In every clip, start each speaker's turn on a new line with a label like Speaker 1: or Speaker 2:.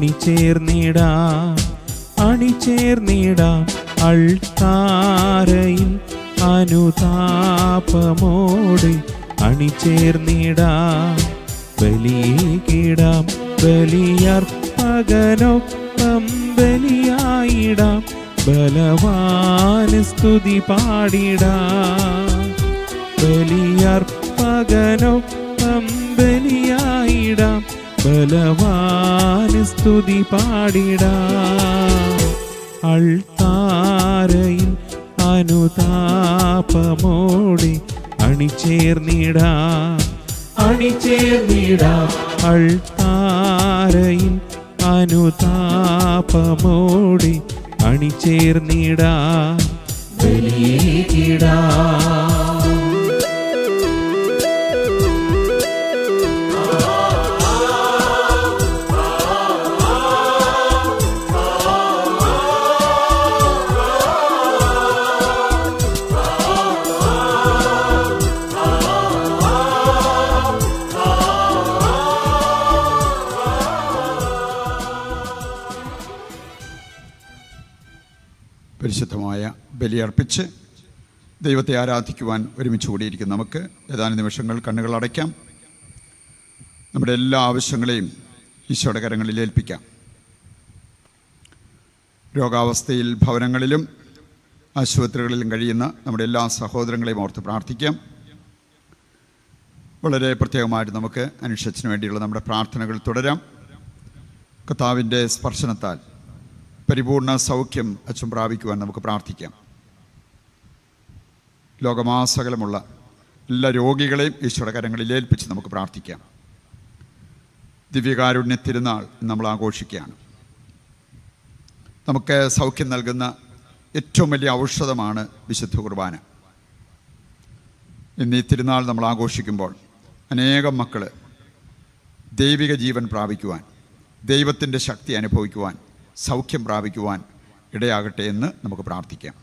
Speaker 1: അണിചേർന്നിടാം അൾത്താരയിൽ അനുതാപമോടെ അണിചേർന്നിടാം ബലിയിടാം ബലിയർപ്പകനൊപ്പം ബലിയായിടാം ബലവാന് സ്തുതി പാടിടാം ബലിയർപ്പകനൊപ്പം ബലിയായിടാം ബലവാന് സ്തുതി പാടിടാം അൾത്താരയിൽ അനുതാപമോടെ അണിചേർന്നിടാം അൾത്താരയിൽ അനുതാപമോടെ അണിചേർന്നിടാം ബലിയിടാം.
Speaker 2: പരിശുദ്ധമായ ബലിയർപ്പിച്ച് ദൈവത്തെ ആരാധിക്കുവാൻ ഒരുമിച്ച് കൂടിയിരിക്കും. നമുക്ക് ഏതാനും നിമിഷങ്ങൾ കണ്ണുകൾ അടയ്ക്കാം. നമ്മുടെ എല്ലാ ആവശ്യങ്ങളെയും ഈശോയുടെ കരങ്ങളിൽ ഏൽപ്പിക്കാം. രോഗാവസ്ഥയിൽ ഭവനങ്ങളിലും ആശുപത്രികളിലും കഴിയുന്ന നമ്മുടെ എല്ലാ സഹോദരങ്ങളെയും ഓർത്ത് പ്രാർത്ഥിക്കാം. വളരെ പ്രത്യേകമായിട്ട് നമുക്ക് അനുഷത്തിന് വേണ്ടിയുള്ള നമ്മുടെ പ്രാർത്ഥനകൾ തുടരാം. കർത്താവിൻ്റെ സ്പർശനത്താൽ പരിപൂർണ സൗഖ്യം അച്ഛൻ പ്രാപിക്കുവാൻ നമുക്ക് പ്രാർത്ഥിക്കാം. ലോകമാസകലമുള്ള എല്ലാ രോഗികളെയും ഈശോയുടെ കരങ്ങളിൽ ഏൽപ്പിച്ച് നമുക്ക് പ്രാർത്ഥിക്കാം. ദിവ്യകാരുണ്യ തിരുനാൾ നമ്മൾ ആഘോഷിക്കുകയാണ്. നമുക്ക് സൗഖ്യം നൽകുന്ന ഏറ്റവും വലിയ ഔഷധമാണ് വിശുദ്ധ കുർബാന. ഇന്ന് ഈ തിരുനാൾ നമ്മൾ ആഘോഷിക്കുമ്പോൾ അനേകം മക്കൾ ദൈവിക ജീവൻ പ്രാപിക്കുവാൻ, ദൈവത്തിൻ്റെ ശക്തി അനുഭവിക്കുവാൻ, സൗഖ്യം പ്രാപിക്കുവാൻ ഇടയാകട്ടെ എന്ന് നമുക്ക് പ്രാർത്ഥിക്കാം.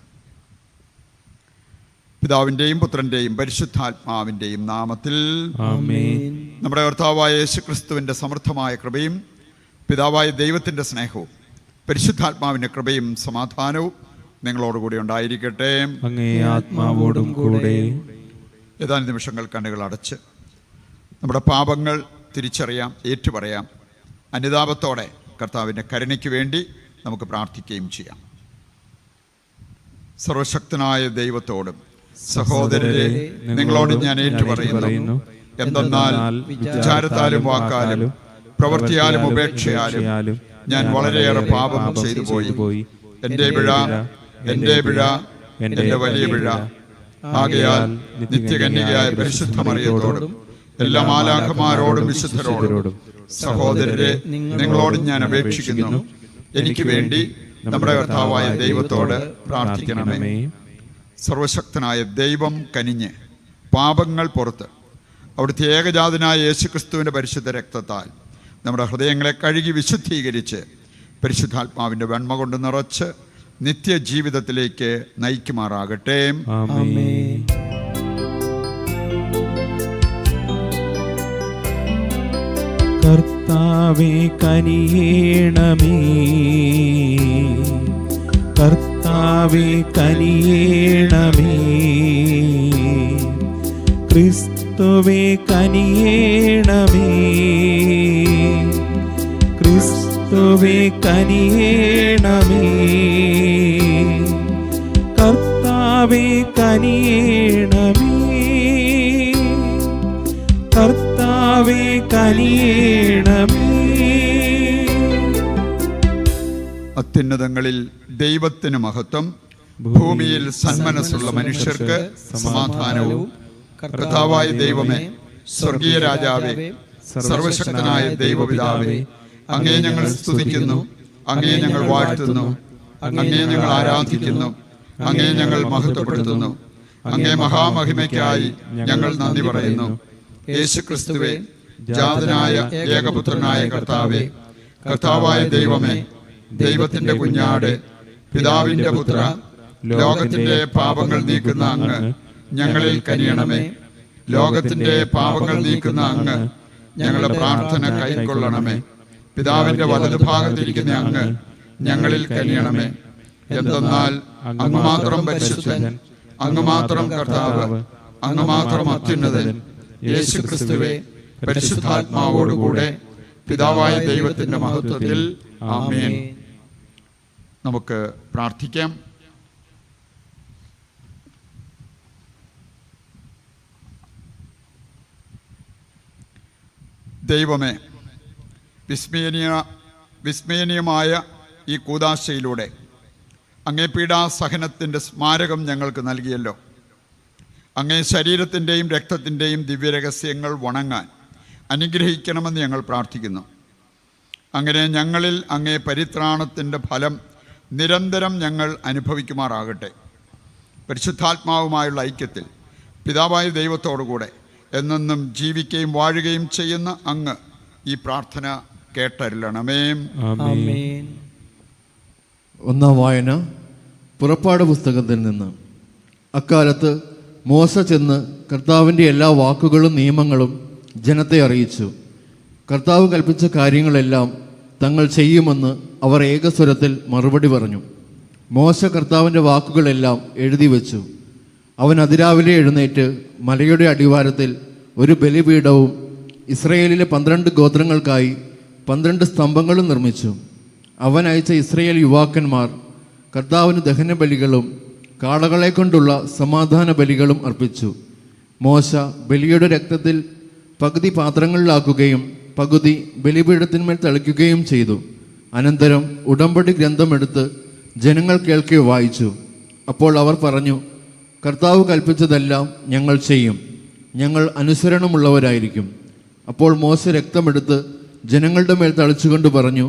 Speaker 2: പിതാവിൻ്റെയും പുത്രൻ്റെയും പരിശുദ്ധാത്മാവിൻ്റെയും നാമത്തിൽ
Speaker 1: ആമേൻ.
Speaker 2: നമ്മുടെ കർത്താവായ യേശുക്രിസ്തുവിൻ്റെ സമൃദ്ധമായ കൃപയും പിതാവായ ദൈവത്തിൻ്റെ സ്നേഹവും പരിശുദ്ധാത്മാവിൻ്റെ കൃപയും സമാധാനവും നിങ്ങളോടുകൂടി ഉണ്ടായിരിക്കട്ടെ.
Speaker 1: അങ്ങേ ആത്മാവോടും കൂടെ.
Speaker 2: ഏതാനും നിമിഷങ്ങൾ കണ്ണുകൾ അടച്ച് നമ്മുടെ പാപങ്ങൾ തിരിച്ചറിയാം, ഏറ്റുപറയാം. അനുതാപത്തോടെ കർത്താവിൻ്റെ കരുണയ്ക്ക് വേണ്ടി നമുക്ക് പ്രാർത്ഥിക്കുകയും ചെയ്യാം. സർവശക്തനായ ദൈവത്തോടും സഹോദരരെ, നിങ്ങളോട് ഞാൻ ഏറ്റുപറയുന്നു, എന്തെന്നാൽ വിചാരത്താലും വാക്കാലും പ്രവൃത്തിയാലും ഉപേക്ഷയാലും ഞാൻ വളരെയേറെ പാപം ചെയ്തു പോയി. എൻ്റെ പിഴ, എൻ്റെ വലിയ പിഴ. ആകയാൽ നിത്യകന്യകയായ പരിശുദ്ധ മറിയത്തോടും എല്ലാ മാലാഖമാരോടും വിശുദ്ധരോടും സഹോദരരെ, നിങ്ങളോട് ഞാൻ അപേക്ഷിക്കുന്നു, എനിക്ക് വേണ്ടി നമ്മുടെ കർത്താവായ ദൈവത്തോട് പ്രാർത്ഥിക്കണമേ. സർവശക്തനായ ദൈവം കനിഞ്ഞ് പാപങ്ങൾ പുറത്ത് അവിടുത്തെ ഏകജാതനായ യേശുക്രിസ്തുവിൻ്റെ പരിശുദ്ധ രക്തത്താൽ നമ്മുടെ ഹൃദയങ്ങളെ കഴുകി വിശുദ്ധീകരിച്ച് പരിശുദ്ധാത്മാവിൻ്റെ വെണ്മ കൊണ്ട് നിറച്ച് നിത്യജീവിതത്തിലേക്ക് നയിക്കുമാറാകട്ടെ.
Speaker 1: ആമേൻ. കർത്താവേ കനിയേണമേ, കർത്താവേ കനിയേണമേ, ക്രിസ്തുവേ കനിയേണമേ, ക്രിസ്തുവേ കനിയേണമേ, കർത്താവേ കനിയേണമേ, കർത്താവേ കനിയേണമേ.
Speaker 2: അത്യുന്നതങ്ങളിൽ ദൈവത്തിന് മഹത്വം, ഭൂമിയിൽ സന്മനസ്സുള്ള മനുഷ്യർക്ക് സമാധാനവും. കർത്താവായ ദൈവമേ, സ്വർഗീയ രാജാവേ, സർവശക്തനായ ദൈവപിതാവേ, അങ്ങേ ഞങ്ങൾ സ്തുതിക്കുന്നു, അങ്ങേ ഞങ്ങൾ വാഴ്ത്തുന്നു, അങ്ങേ ഞങ്ങൾ ആരാധിക്കുന്നു, അങ്ങേ ഞങ്ങൾ മഹത്വപ്പെടുത്തുന്നു. അങ്ങേ മഹാമഹിമയ്ക്കായി ഞങ്ങൾ നന്ദി പറയുന്നു. യേശുക്രിസ്തുവേ, ജാതനായ ഏകപുത്രനായ കർത്താവേ, കർത്താവായ ദൈവമേ, ദൈവത്തിന്റെ കുഞ്ഞാട്, പിതാവിന്റെ പുത്ര, ലോകത്തിന്റെ പാപങ്ങൾ നീക്കുന്ന അങ്ങ് ഞങ്ങളിൽ കനിയണമേ. ലോകത്തിന്റെ പാപങ്ങൾ നീക്കുന്ന അങ്ങ് ഞങ്ങളുടെ പ്രാർത്ഥന കൈക്കൊള്ളണമേ. പിതാവിന്റെ വലതുഭാഗത്തിരിക്കുന്ന അങ്ങ് ഞങ്ങളിൽ കനിയണമേ. എന്തെന്നാൽ അങ്ങ് മാത്രം പരിശുദ്ധൻ, അങ്ങ് മാത്രം കർത്താവ്, അങ്ങ് മാത്രം അത്യുന്നതൻ. യേശു ക്രിസ്തുവേ, പരിശുദ്ധാത്മാവോടുകൂടെ പിതാവായ ദൈവത്തിന്റെ മഹത്വത്തിൽ ആമേൻ. നമുക്ക് പ്രാർത്ഥിക്കാം. ദൈവമേ, വിസ്മയനീയമായ ഈ കൂദാശയിലൂടെ അങ്ങേ പീഡാസഹനത്തിൻ്റെ സ്മാരകം ഞങ്ങൾക്ക് നൽകിയല്ലോ. അങ്ങേ ശരീരത്തിൻ്റെയും രക്തത്തിൻ്റെയും ദിവ്യരഹസ്യങ്ങൾ വണങ്ങാൻ അനുഗ്രഹിക്കണമെന്ന് ഞങ്ങൾ പ്രാർത്ഥിക്കുന്നു. അങ്ങനെ ഞങ്ങളിൽ അങ്ങേ പരിത്രാണത്തിൻ്റെ ഫലം നിരന്തരം ഞങ്ങൾ അനുഭവിക്കുമാറാകട്ടെ. പരിശുദ്ധാത്മാവുമായുള്ള ഐക്യത്തിൽ പിതാവായ ദൈവത്തോടുകൂടെ എന്നെന്നും ജീവിക്കുകയും വാഴുകയും ചെയ്യുന്ന അങ്ങ് ഈ പ്രാർത്ഥന കേട്ടരുളണമേ.
Speaker 3: ആമേൻ.
Speaker 4: ഒന്നാം വായന പുറപ്പാട് പുസ്തകത്തിൽ നിന്ന്. അക്കാലത്ത് മോശ ചെന്ന് കർത്താവിൻ്റെ എല്ലാ വാക്കുകളും നിയമങ്ങളും ജനത്തെ അറിയിച്ചു. കർത്താവ് കൽപ്പിച്ച കാര്യങ്ങളെല്ലാം തങ്ങൾ ചെയ്യുമെന്ന് അവർ ഏകസ്വരത്തിൽ മറുപടി പറഞ്ഞു. മോശ കർത്താവിൻ്റെ വാക്കുകളെല്ലാം എഴുതി വച്ചു. അവൻ അതിരാവിലെ എഴുന്നേറ്റ് മലയുടെ അടിവാരത്തിൽ ഒരു ബലിപീഠവും ഇസ്രയേലിലെ 12 ഗോത്രങ്ങൾക്കായി 12 സ്തംഭങ്ങളും നിർമ്മിച്ചു. അവൻ അയച്ച ഇസ്രയേൽ യുവാക്കന്മാർ കർത്താവിന് ദഹനബലികളും കാളകളെ കൊണ്ടുള്ള സമാധാന ബലികളും അർപ്പിച്ചു. മോശ ബലിയുടെ രക്തത്തിൽ പകുതി പാത്രങ്ങളിലാക്കുകയും പകുതി ബലിപീഠത്തിന്മേൽ തളിക്കുകയും ചെയ്തു. അനന്തരം ഉടമ്പടി ഗ്രന്ഥമെടുത്ത് ജനങ്ങൾ കേൾക്കെ വായിച്ചു. അപ്പോൾ അവർ പറഞ്ഞു, കർത്താവ് കൽപ്പിച്ചതെല്ലാം ഞങ്ങൾ ചെയ്യും, ഞങ്ങൾ അനുസരണമുള്ളവരായിരിക്കും. അപ്പോൾ മോശ രക്തമെടുത്ത് ജനങ്ങളുടെ മേൽ തളിച്ചുകൊണ്ട് പറഞ്ഞു,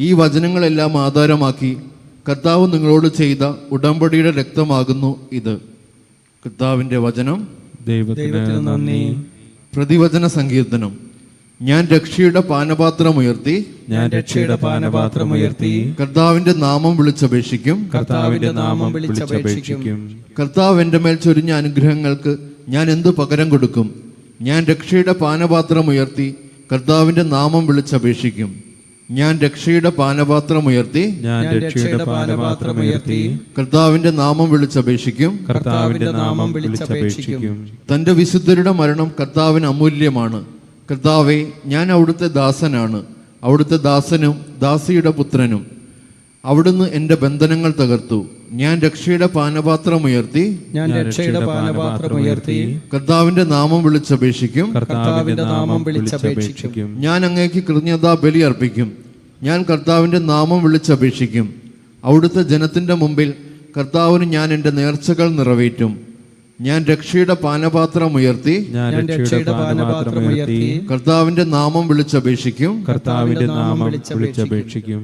Speaker 4: ഈ വചനങ്ങളെല്ലാം ആധാരമാക്കി കർത്താവ് നിങ്ങളോട് ചെയ്ത ഉടമ്പടിയുടെ രക്തമാകുന്നു ഇത്. കർത്താവിൻ്റെ വചനം.
Speaker 3: ദൈവത്തിന് നന്ദി.
Speaker 4: പ്രതിവചന സങ്കീർത്തനം. ഞാൻ രക്ഷയുടെ പാനപാത്രമുയർത്തി,
Speaker 3: ഞാൻ രക്ഷയുടെ പാനപാത്രമുയർത്തി
Speaker 4: കർത്താവിന്റെ നാമം വിളിച്ചപേക്ഷിക്കും.
Speaker 3: കർത്താവിന്റെ നാമം വിളിച്ചപേക്ഷിക്കും.
Speaker 4: കർത്താവ് എൻ്റെ മേൽ ചൊരിഞ്ഞ അനുഗ്രഹങ്ങൾക്ക് ഞാൻ എന്തു പകരം കൊടുക്കും? ഞാൻ രക്ഷയുടെ പാനപാത്രമുയർത്തി കർത്താവിന്റെ നാമം വിളിച്ചപേക്ഷിക്കും. ഞാൻ രക്ഷയുടെ പാനപാത്രമുയർത്തി,
Speaker 3: ഞാൻ രക്ഷയുടെ പാനപാത്രമുയർത്തി
Speaker 4: കർത്താവിന്റെ നാമം വിളിച്ചപേക്ഷിക്കും.
Speaker 3: കർത്താവിന്റെ നാമം വിളിച്ചപേക്ഷിക്കും.
Speaker 4: തന്റെ വിശുദ്ധരുടെ മരണം കർത്താവിന് അമൂല്യമാണ്. കർത്താവെ, ഞാൻ അവിടുത്തെ ദാസനാണ്, അവിടുത്തെ ദാസനും ദാസിയുടെ പുത്രനും. അവിടുന്ന് എൻ്റെ ബന്ധനങ്ങൾ തകർത്തു. ഞാൻ രക്ഷയുടെ പാനപാത്രമുയർത്തി,
Speaker 3: ഞാൻ രക്ഷയുടെ പാനപാത്രമുയർത്തി
Speaker 4: കർത്താവിന്റെ നാമം വിളിച്ചപേക്ഷിക്കും.
Speaker 3: കർത്താവിന്റെ നാമം വിളിച്ചപേക്ഷിക്കും.
Speaker 4: ഞാൻ അങ്ങേക്ക് കൃതജ്ഞതാ ബലി അർപ്പിക്കും. ഞാൻ കർത്താവിന്റെ നാമം വിളിച്ചപേക്ഷിക്കും. അവിടുത്തെ ജനത്തിന്റെ മുമ്പിൽ കർത്താവിന് ഞാൻ എൻ്റെ നേർച്ചകൾ നിറവേറ്റും. ഞാൻ രക്ഷയുടെ പാനപാത്രമുയർത്തി,
Speaker 3: ഞാൻ രക്ഷയുടെ പാനപാത്രമുയർത്തി
Speaker 4: കർത്താവിന്റെ നാമം വിളിച്ചപേക്ഷിക്കും.
Speaker 3: കർത്താവിന്റെ നാമം വിളിച്ചപേക്ഷിക്കും.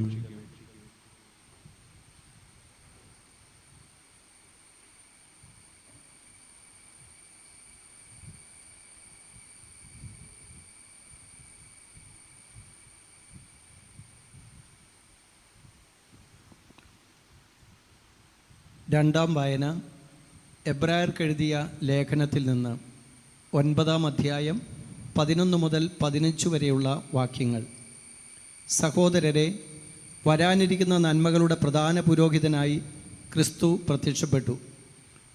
Speaker 5: രണ്ടാം വായന എബ്രായർക്കെഴുതിയ ലേഖനത്തിൽ നിന്ന് 9-ാം അധ്യായം 11 മുതൽ 15 വരെയുള്ള വാക്യങ്ങൾ. സഹോദരരെ, വരാനിരിക്കുന്ന നന്മകളുടെ പ്രധാന പുരോഹിതനായി ക്രിസ്തു പ്രത്യക്ഷപ്പെട്ടു.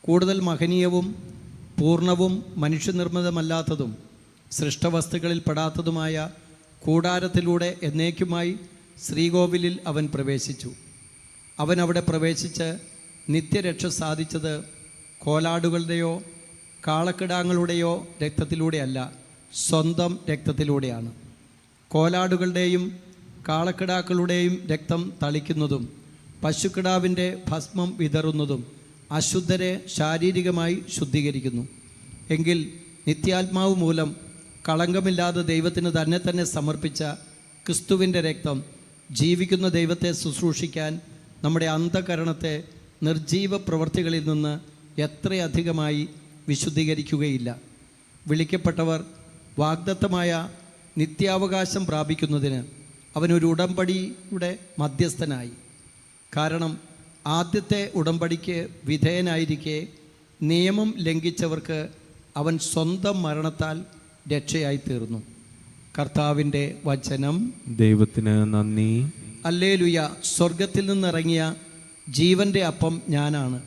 Speaker 5: കൂടുതൽ മഹനീയവും പൂർണ്ണവും മനുഷ്യനിർമ്മിതമല്ലാത്തതും സൃഷ്ടവസ്തുക്കളിൽ പെടാത്തതുമായ കൂടാരത്തിലൂടെ എന്നേക്കുമായി ശ്രീകോവിലിൽ അവൻ പ്രവേശിച്ചു. അവൻ അവിടെ പ്രവേശിച്ച് നിത്യരക്ഷ സാധിച്ചത് കോലാടുകളുടെയോ കാളക്കിടാങ്ങളുടെയോ രക്തത്തിലൂടെയല്ല, സ്വന്തം രക്തത്തിലൂടെയാണ്. കോലാടുകളുടെയും കാളക്കിടാക്കളുടെയും രക്തം തളിക്കുന്നതും പശുക്കിടാവിൻ്റെ ഭസ്മം വിതറുന്നതും അശുദ്ധരെ ശാരീരികമായി ശുദ്ധീകരിക്കുന്നു. എങ്കിൽ നിത്യാത്മാവ് മൂലം കളങ്കമില്ലാതെ ദൈവത്തിന് തന്നെ സമർപ്പിച്ച ക്രിസ്തുവിൻ്റെ രക്തം ജീവിക്കുന്ന ദൈവത്തെ ശുശ്രൂഷിക്കാൻ നമ്മുടെ അന്ധകരണത്തെ നിർജീവ പ്രവൃത്തികളിൽ നിന്ന് എത്രയധികമായി വിശുദ്ധീകരിക്കുകയില്ല. വിളിക്കപ്പെട്ടവർ വാഗ്ദത്തമായ നിത്യാവകാശം പ്രാപിക്കുന്നതിന് അവനൊരു ഉടമ്പടിയുടെ മധ്യസ്ഥനായി. കാരണം ആദ്യത്തെ ഉടമ്പടിക്ക് വിധേയനായിരിക്കെ നിയമം ലംഘിച്ചവർക്ക് അവൻ സ്വന്തം മരണത്താൽ രക്ഷയായി തീർന്നു. കർത്താവിൻ്റെ വചനം.
Speaker 3: ദൈവത്തിന് നന്ദി.
Speaker 5: ഹല്ലേലൂയ. സ്വർഗത്തിൽ നിന്നിറങ്ങിയ ജീവൻ്റെ അപ്പം ഞാനാണ്.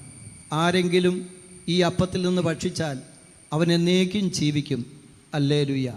Speaker 5: ആരെങ്കിലും ഈ അപ്പത്തിൽ നിന്ന് ഭക്ഷിച്ചാൽ അവൻ എന്നേക്കും ജീവിക്കും. ഹല്ലേലൂയ.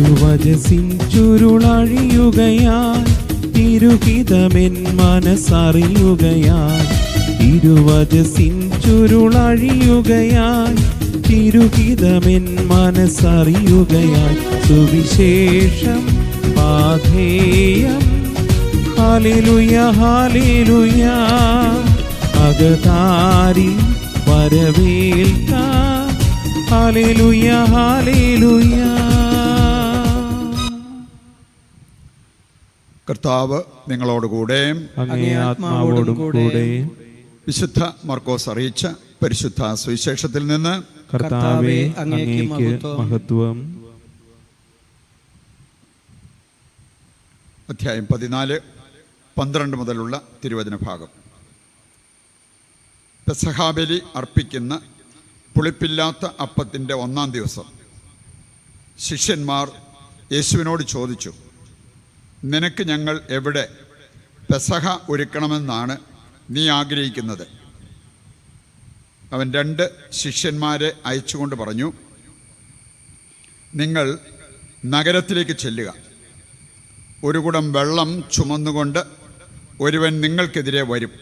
Speaker 1: തിരുവചസിൻ ചുരുളഴിയുകയായി തിരുഹിതമെൻ മനസ്സറിയുകയായി. തിരുവചസിൻ ചുരുളഴിയുകയായി തിരുഹിതമെൻ മനസ്സറിയുകയായി. സുവിശേഷം പാഥേയം. Hallelujah hallelujah. അകതാരിൽ വരവേൽക്കാം. Hallelujah hallelujah.
Speaker 2: കർത്താവ് നിങ്ങളോടുകൂടെ
Speaker 3: അങ്ങേ ആത്മാവോടും കൂടെ.
Speaker 2: വിശുദ്ധ മർക്കോസ് അറിയിച്ച പരിശുദ്ധ സുവിശേഷത്തിൽ നിന്ന്
Speaker 3: കർത്താവേ, അങ്ങേക്ക് മഹത്വം.
Speaker 2: അധ്യായം 14-12 മുതലുള്ള തിരുവചന ഭാഗം. പെസഹാബലി അർപ്പിക്കുന്ന പുളിപ്പില്ലാത്ത അപ്പത്തിൻ്റെ 1-ാം ദിവസം ശിഷ്യന്മാർ യേശുവിനോട് ചോദിച്ചു, നിനക്ക് ഞങ്ങൾ എവിടെ പെസഹ ഒരുക്കണമെന്നാണ് നീ ആഗ്രഹിക്കുന്നത്? അവൻ 2 ശിഷ്യന്മാരെ അയച്ചുകൊണ്ട് പറഞ്ഞു, നിങ്ങൾ നഗരത്തിലേക്ക് ചെല്ലുക. ഒരു കുടം വെള്ളം ചുമന്നുകൊണ്ട് ഒരുവൻ നിങ്ങൾക്കെതിരെ വരും.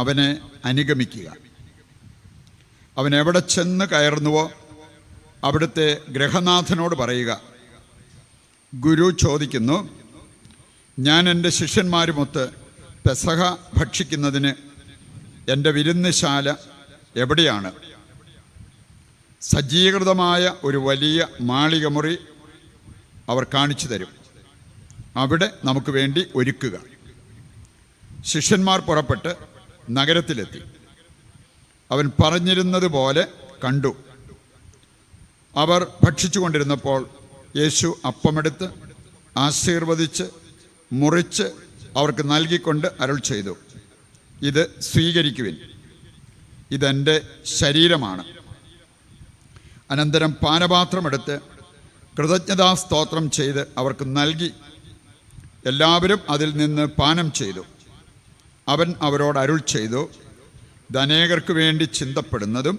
Speaker 2: അവനെ അനുഗമിക്കുക. അവൻ എവിടെ ചെന്ന് കയറുന്നുവോ അവിടുത്തെ ഗൃഹനാഥനോട് പറയുക, ഗുരു ചോദിക്കുന്നു, ഞാൻ എൻ്റെ ശിഷ്യന്മാരുമൊത്ത് പെസഹ ഭക്ഷിക്കുന്നതിന് എൻ്റെ വിരുന്നുശാല എവിടെയാണ്? സജ്ജീകൃതമായ ഒരു വലിയ മാളികമുറി അവർ കാണിച്ചു തരും. അവിടെ നമുക്ക് വേണ്ടി ഒരുക്കുക. ശിഷ്യന്മാർ പുറപ്പെട്ട് നഗരത്തിലെത്തി. അവൻ പറഞ്ഞിരുന്നത് പോലെ കണ്ടു. അവർ ഭക്ഷിച്ചുകൊണ്ടിരുന്നപ്പോൾ യേശു അപ്പമെടുത്ത് ആശീർവദിച്ച് മുറിച്ച് അവർക്ക് നൽകിക്കൊണ്ട് അരുൾ ചെയ്തു, ഇത് സ്വീകരിക്കുവിൻ, ഇതെൻ്റെ ശരീരമാണ്. അനന്തരം പാനപാത്രമെടുത്ത് കൃതജ്ഞതാസ്തോത്രം ചെയ്ത് അവർക്ക് നൽകി. എല്ലാവരും അതിൽ നിന്ന് പാനം ചെയ്തു. അവൻ അവരോട് അരുൾ ചെയ്തു, ധനേകർക്ക് വേണ്ടി ചിന്തപ്പെടുന്നതും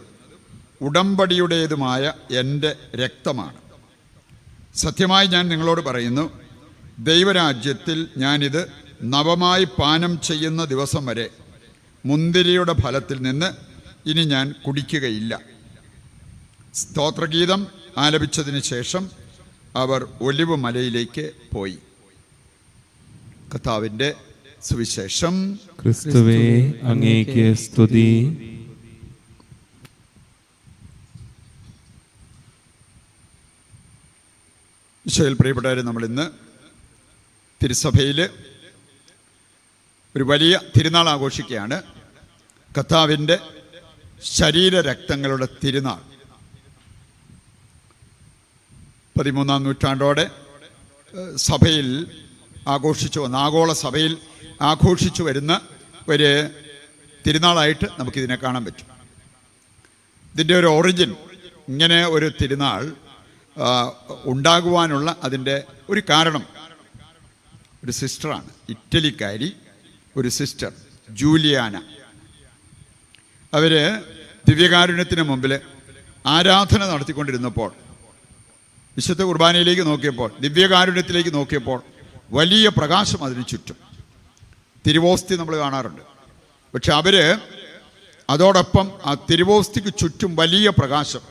Speaker 2: ഉടമ്പടിയുടേതുമായ എൻ്റെ രക്തമാണ്. സത്യമായി ഞാൻ നിങ്ങളോട് പറയുന്നു, ദൈവരാജ്യത്തിൽ ഞാനിത് നവമായി പാനം ചെയ്യുന്ന ദിവസം വരെ മുന്തിരിയുടെ ഫലത്തിൽ നിന്ന് ഇനി ഞാൻ കുടിക്കുകയില്ല. സ്തോത്രഗീതം ആലപിച്ചതിന് ശേഷം അവർ ഒലിവ് മലയിലേക്ക് പോയി. കർത്താവിൻ്റെ സുവിശേഷം.
Speaker 3: ക്രിസ്തുവേ, അങ്ങേക്ക് സ്തുതി.
Speaker 2: ഈശോയിൽ പ്രിയപ്പെട്ടവരെ, നമ്മൾ ഇന്ന് തിരുസഭയിൽ ഒരു വലിയ തിരുനാൾ ആഘോഷിക്കുകയാണ്. കർത്താവിൻ്റെ ശരീരരക്തങ്ങളുടെ തിരുനാൾ. 13-ാം നൂറ്റാണ്ടോടെ സഭയിൽ ആഘോഷിച്ചു വന്ന, ആഗോള സഭയിൽ ആഘോഷിച്ചു വരുന്ന ഒരു തിരുനാളായിട്ട് നമുക്കിതിനെ കാണാൻ പറ്റും. ഇതിൻ്റെ ഒരു ഒറിജിൻ, ഇങ്ങനെ ഒരു തിരുനാൾ ഉണ്ടാകുവാനുള്ള അതിൻ്റെ ഒരു കാരണം ഒരു സിസ്റ്ററാണ്. ഇറ്റലിക്കാരി ഒരു സിസ്റ്റർ, ജൂലിയാന. അവർ ദിവ്യകാരുണ്യത്തിന് മുമ്പിൽ ആരാധന നടത്തിക്കൊണ്ടിരുന്നപ്പോൾ, വിശുദ്ധ കുർബാനയിലേക്ക് നോക്കിയപ്പോൾ, ദിവ്യകാരുണ്യത്തിലേക്ക് നോക്കിയപ്പോൾ വലിയ പ്രകാശം അതിന് ചുറ്റും. തിരുവോസ്തി നമ്മൾ കാണാറുണ്ട്. പക്ഷെ അവർ അതോടൊപ്പം ആ തിരുവോസ്തിക്ക് ചുറ്റും വലിയ പ്രകാശം.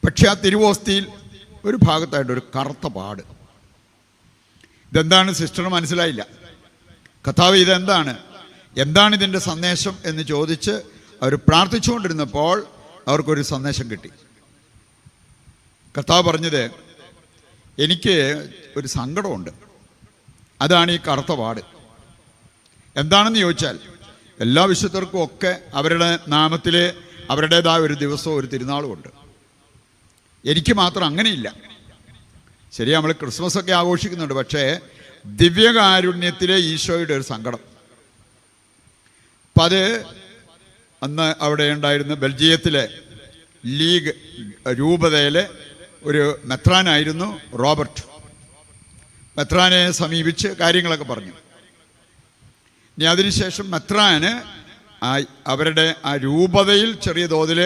Speaker 2: പക്ഷെ ആ തിരുവോസ്തിയിൽ ഒരു ഭാഗത്തായിട്ട് ഒരു കറുത്ത പാട്. ഇതെന്താണ് സിസ്റ്ററിന് മനസ്സിലായില്ല. കർത്താവ്, ഇതെന്താണ്, എന്താണ് ഇതിൻ്റെ സന്ദേശം എന്ന് ചോദിച്ച് അവർ പ്രാർത്ഥിച്ചുകൊണ്ടിരുന്നപ്പോൾ അവർക്കൊരു സന്ദേശം കിട്ടി. കർത്താവ് പറഞ്ഞത്, എനിക്ക് ഒരു സങ്കടമുണ്ട്, അതാണ് ഈ കറുത്ത പാട്. എന്താണെന്ന് ചോദിച്ചാൽ, എല്ലാ വിശുദ്ധർക്കും ഒക്കെ അവരുടെ നാമത്തിൽ അവരുടേതായ ഒരു ദിവസവും ഒരു തിരുനാളുമുണ്ട്. എനിക്ക് മാത്രം അങ്ങനെയില്ല. ശരി, നമ്മൾ ക്രിസ്മസൊക്കെ ആഘോഷിക്കുന്നുണ്ട്, പക്ഷേ ദിവ്യകാരുണ്യത്തിലെ ഈശോയുടെ ഒരു സങ്കടം. അപ്പം അത് അന്ന് അവിടെ ഉണ്ടായിരുന്ന ബെൽജിയത്തിലെ ലീഗ് രൂപതയിലെ ഒരു മെത്രാനായിരുന്നു റോബർട്ട്. മെത്രാനെ സമീപിച്ച് കാര്യങ്ങളൊക്കെ പറഞ്ഞു. ഇനി അതിനുശേഷം മെത്രാന് അവരുടെ ആ രൂപതയിൽ ചെറിയ തോതിൽ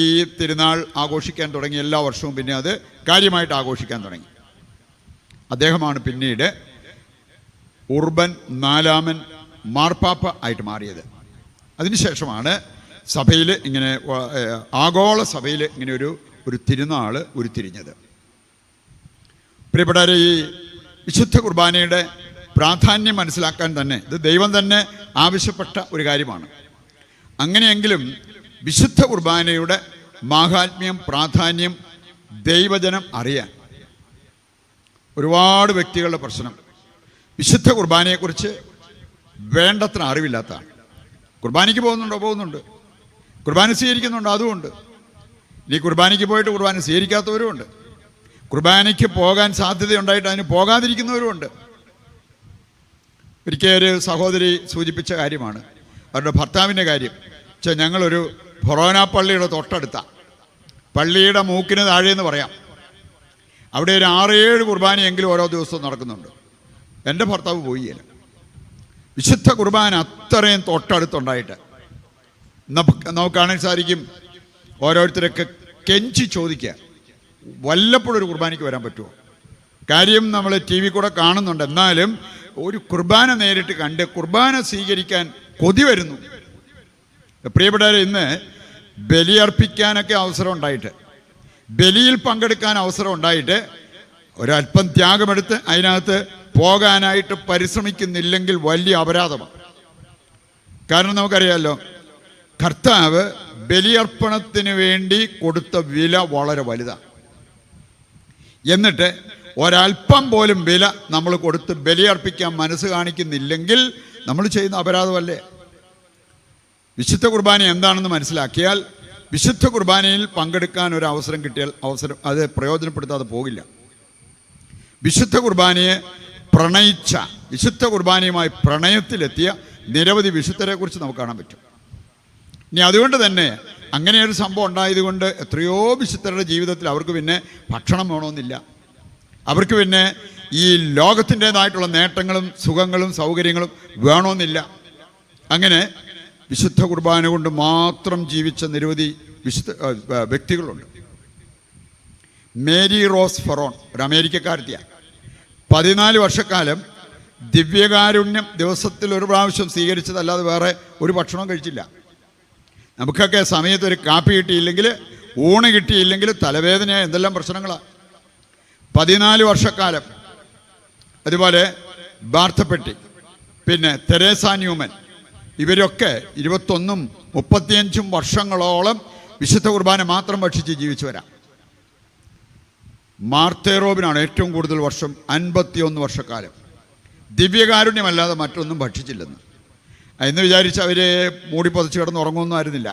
Speaker 2: ഈ തിരുനാൾ ആഘോഷിക്കാൻ തുടങ്ങി. എല്ലാ വർഷവും പിന്നെ അത് കാര്യമായിട്ട് ആഘോഷിക്കാൻ തുടങ്ങി. അദ്ദേഹമാണ് പിന്നീട് ഉർബൻ 4 മാർപ്പാപ്പ ആയിട്ട് മാറിയത്. അതിനുശേഷമാണ് സഭയിൽ ഇങ്ങനെ ആഗോള സഭയിൽ ഇങ്ങനെ ഒരു തിരുനാൾ ഉരുത്തിരിഞ്ഞത്. പ്രിയപ്പെട്ടവരെ, ഈ വിശുദ്ധ കുർബാനയുടെ പ്രാധാന്യം മനസ്സിലാക്കാൻ തന്നെ ഇത് ദൈവം തന്നെ ആവശ്യപ്പെട്ട ഒരു കാര്യമാണ്. അങ്ങനെയെങ്കിലും വിശുദ്ധ കുർബാനയുടെ മാഹാത്മ്യം, പ്രാധാന്യം ദൈവജനം അറിയാൻ ഒരുപാട് വ്യക്തികളുടെ പ്രശ്നം വിശുദ്ധ കുർബാനയെക്കുറിച്ച് വേണ്ടത്ര അറിവില്ലാത്തതാണ്. കുർബാനയ്ക്ക് പോകുന്നുണ്ട്, കുർബാന സ്വീകരിക്കുന്നുണ്ട്, അതുമുണ്ട്. ഇനി കുർബാനയ്ക്ക് പോയിട്ട് കുർബാന സ്വീകരിക്കാത്തവരുമുണ്ട്. കുർബാനയ്ക്ക് പോകാൻ സാധ്യതയുണ്ടായിട്ട് അതിന് പോകാതിരിക്കുന്നവരുമുണ്ട്. ഒരിക്കൽ ഒരു സഹോദരി സൂചിപ്പിച്ച കാര്യമാണ് അവരുടെ ഭർത്താവിൻ്റെ കാര്യം. ഞങ്ങളൊരു ഫൊറോന പള്ളിയുടെ തൊട്ടടുത്ത പള്ളിയുടെ മൂക്കിന് താഴെയെന്ന് പറയാം, അവിടെ ഒരു 6-7 കുർബാനയെങ്കിലും ഓരോ ദിവസവും നടക്കുന്നുണ്ട്. എൻ്റെ ഭർത്താവ് പോയില്ല. വിശുദ്ധ കുർബാന അത്രയും തൊട്ടടുത്തുണ്ടായിട്ട് നമുക്ക് കാണാൻ സാധിക്കും. ഓരോരുത്തരൊക്കെ കെഞ്ചി ചോദിക്കുക, വല്ലപ്പോഴും ഒരു കുർബാനയ്ക്ക് വരാൻ പറ്റുമോ? കാര്യം നമ്മൾ ടി വി കൂടെ കാണുന്നുണ്ട്, എന്നാലും ഒരു കുർബാന നേരിട്ട് കണ്ട് കുർബാന സ്വീകരിക്കാൻ കൊതി വരുന്നു. പ്രിയപ്പെട്ടവരെ, ഇന്ന് ബലിയർപ്പിക്കാനൊക്കെ അവസരം ഉണ്ടായിട്ട്, ബലിയിൽ പങ്കെടുക്കാൻ അവസരം ഉണ്ടായിട്ട് ഒരല്പം ത്യാഗമെടുത്ത് അതിനകത്ത് പോകാനായിട്ട് പരിശ്രമിക്കുന്നില്ലെങ്കിൽ വലിയ അപരാധമാണ്. കാരണം നമുക്കറിയാമല്ലോ, കർത്താവ് ബലിയർപ്പണത്തിന് വേണ്ടി കൊടുത്ത വില വളരെ വലുതാണ്. എന്നിട്ട് ഒരല്പം പോലും വില നമ്മൾ കൊടുത്ത് ബലിയർപ്പിക്കാൻ മനസ്സ് കാണിക്കുന്നില്ലെങ്കിൽ നമ്മൾ ചെയ്യുന്ന അപരാധമല്ലേ? വിശുദ്ധ കുർബാന എന്താണെന്ന് മനസ്സിലാക്കിയാൽ, വിശുദ്ധ കുർബാനയിൽ പങ്കെടുക്കാൻ ഒരു അവസരം കിട്ടിയാൽ അത് പ്രയോജനപ്പെടുത്താതെ പോകില്ല. വിശുദ്ധ കുർബാനയെ പ്രണയിച്ച, വിശുദ്ധ കുർബാനയുമായി പ്രണയത്തിലെത്തിയ നിരവധി വിശുദ്ധരെ കുറിച്ച് നമുക്ക് കാണാൻ പറ്റും. ഇനി അതുകൊണ്ട് തന്നെ അങ്ങനെ ഒരു സംഭവം ഉണ്ടായതുകൊണ്ട് എത്രയോ വിശുദ്ധരുടെ ജീവിതത്തിൽ അവർക്ക് പിന്നെ ഭക്ഷണം വേണമെന്നില്ല, അവർക്ക് പിന്നെ ഈ ലോകത്തിൻ്റെതായിട്ടുള്ള നേട്ടങ്ങളും സുഖങ്ങളും സൗകര്യങ്ങളും വേണമെന്നില്ല. അങ്ങനെ വിശുദ്ധ കുർബാന കൊണ്ട് മാത്രം ജീവിച്ച നിരവധി വ്യക്തികളുണ്ട്. മേരി റോസ് ഫെറോൺ ഒരു അമേരിക്കക്കാരത്തിയാണ്. 14 വർഷക്കാലം ദിവ്യകാരുണ്യം ദിവസത്തിൽ ഒരു പ്രാവശ്യം സ്വീകരിച്ചതല്ലാതെ വേറെ ഒരു ഭക്ഷണവും കഴിച്ചില്ല. നമുക്കൊക്കെ സമയത്ത് ഒരു കാപ്പി കിട്ടിയില്ലെങ്കിൽ, ഊണ് കിട്ടിയില്ലെങ്കിൽ തലവേദന, എന്തെല്ലാം പ്രശ്നങ്ങളാണ്. 14 വർഷക്കാലം. അതുപോലെ ബാർത്തപ്പെട്ടി, പിന്നെ തെരേസ ന്യൂമൻ, ഇവരൊക്കെ 21ഉം 35ഉം വർഷങ്ങളോളം വിശുദ്ധ കുർബാന മാത്രം ഭക്ഷിച്ച് ജീവിച്ചു വരാം. മാർത്തേറോബിനാണ് ഏറ്റവും കൂടുതൽ വർഷം, 51 വർഷക്കാലം ദിവ്യകാരുണ്യമല്ലാതെ മറ്റൊന്നും ഭക്ഷിച്ചില്ലെന്ന്. എന്ന് വിചാരിച്ച് അവർ മൂടിപ്പതച്ച് കിടന്ന് ഉറങ്ങുമൊന്നും ആയിരുന്നില്ല.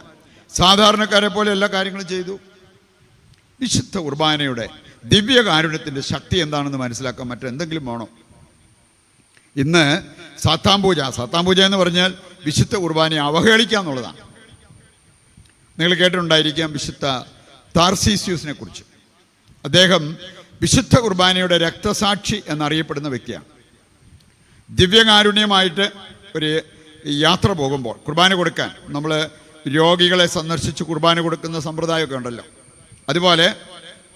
Speaker 2: സാധാരണക്കാരെ പോലെ എല്ലാ കാര്യങ്ങളും ചെയ്തു. വിശുദ്ധ കുർബാനയുടെ ദിവ്യകാരുണ്യത്തിൻ്റെ ശക്തി എന്താണെന്ന് മനസ്സിലാക്കാൻ മറ്റെന്തെങ്കിലും വേണോ? ഇന്ന് സാത്താം പൂജ എന്ന് പറഞ്ഞാൽ വിശുദ്ധ കുർബാനയെ അവഹേളിക്കുക എന്നുള്ളതാണ്. നിങ്ങൾ കേട്ടിട്ടുണ്ടായിരിക്കാം വിശുദ്ധ താർസീസ്യൂസിനെ കുറിച്ച്. അദ്ദേഹം വിശുദ്ധ കുർബാനയുടെ രക്തസാക്ഷി എന്നറിയപ്പെടുന്ന വ്യക്തിയാണ്. ദിവ്യകാരുണ്യമായിട്ട് ഒരു യാത്ര പോകുമ്പോൾ കുർബാന കൊടുക്കാൻ, നമ്മൾ രോഗികളെ സന്ദർശിച്ച് കുർബാന കൊടുക്കുന്ന സമ്പ്രദായമൊക്കെ ഉണ്ടല്ലോ, അതുപോലെ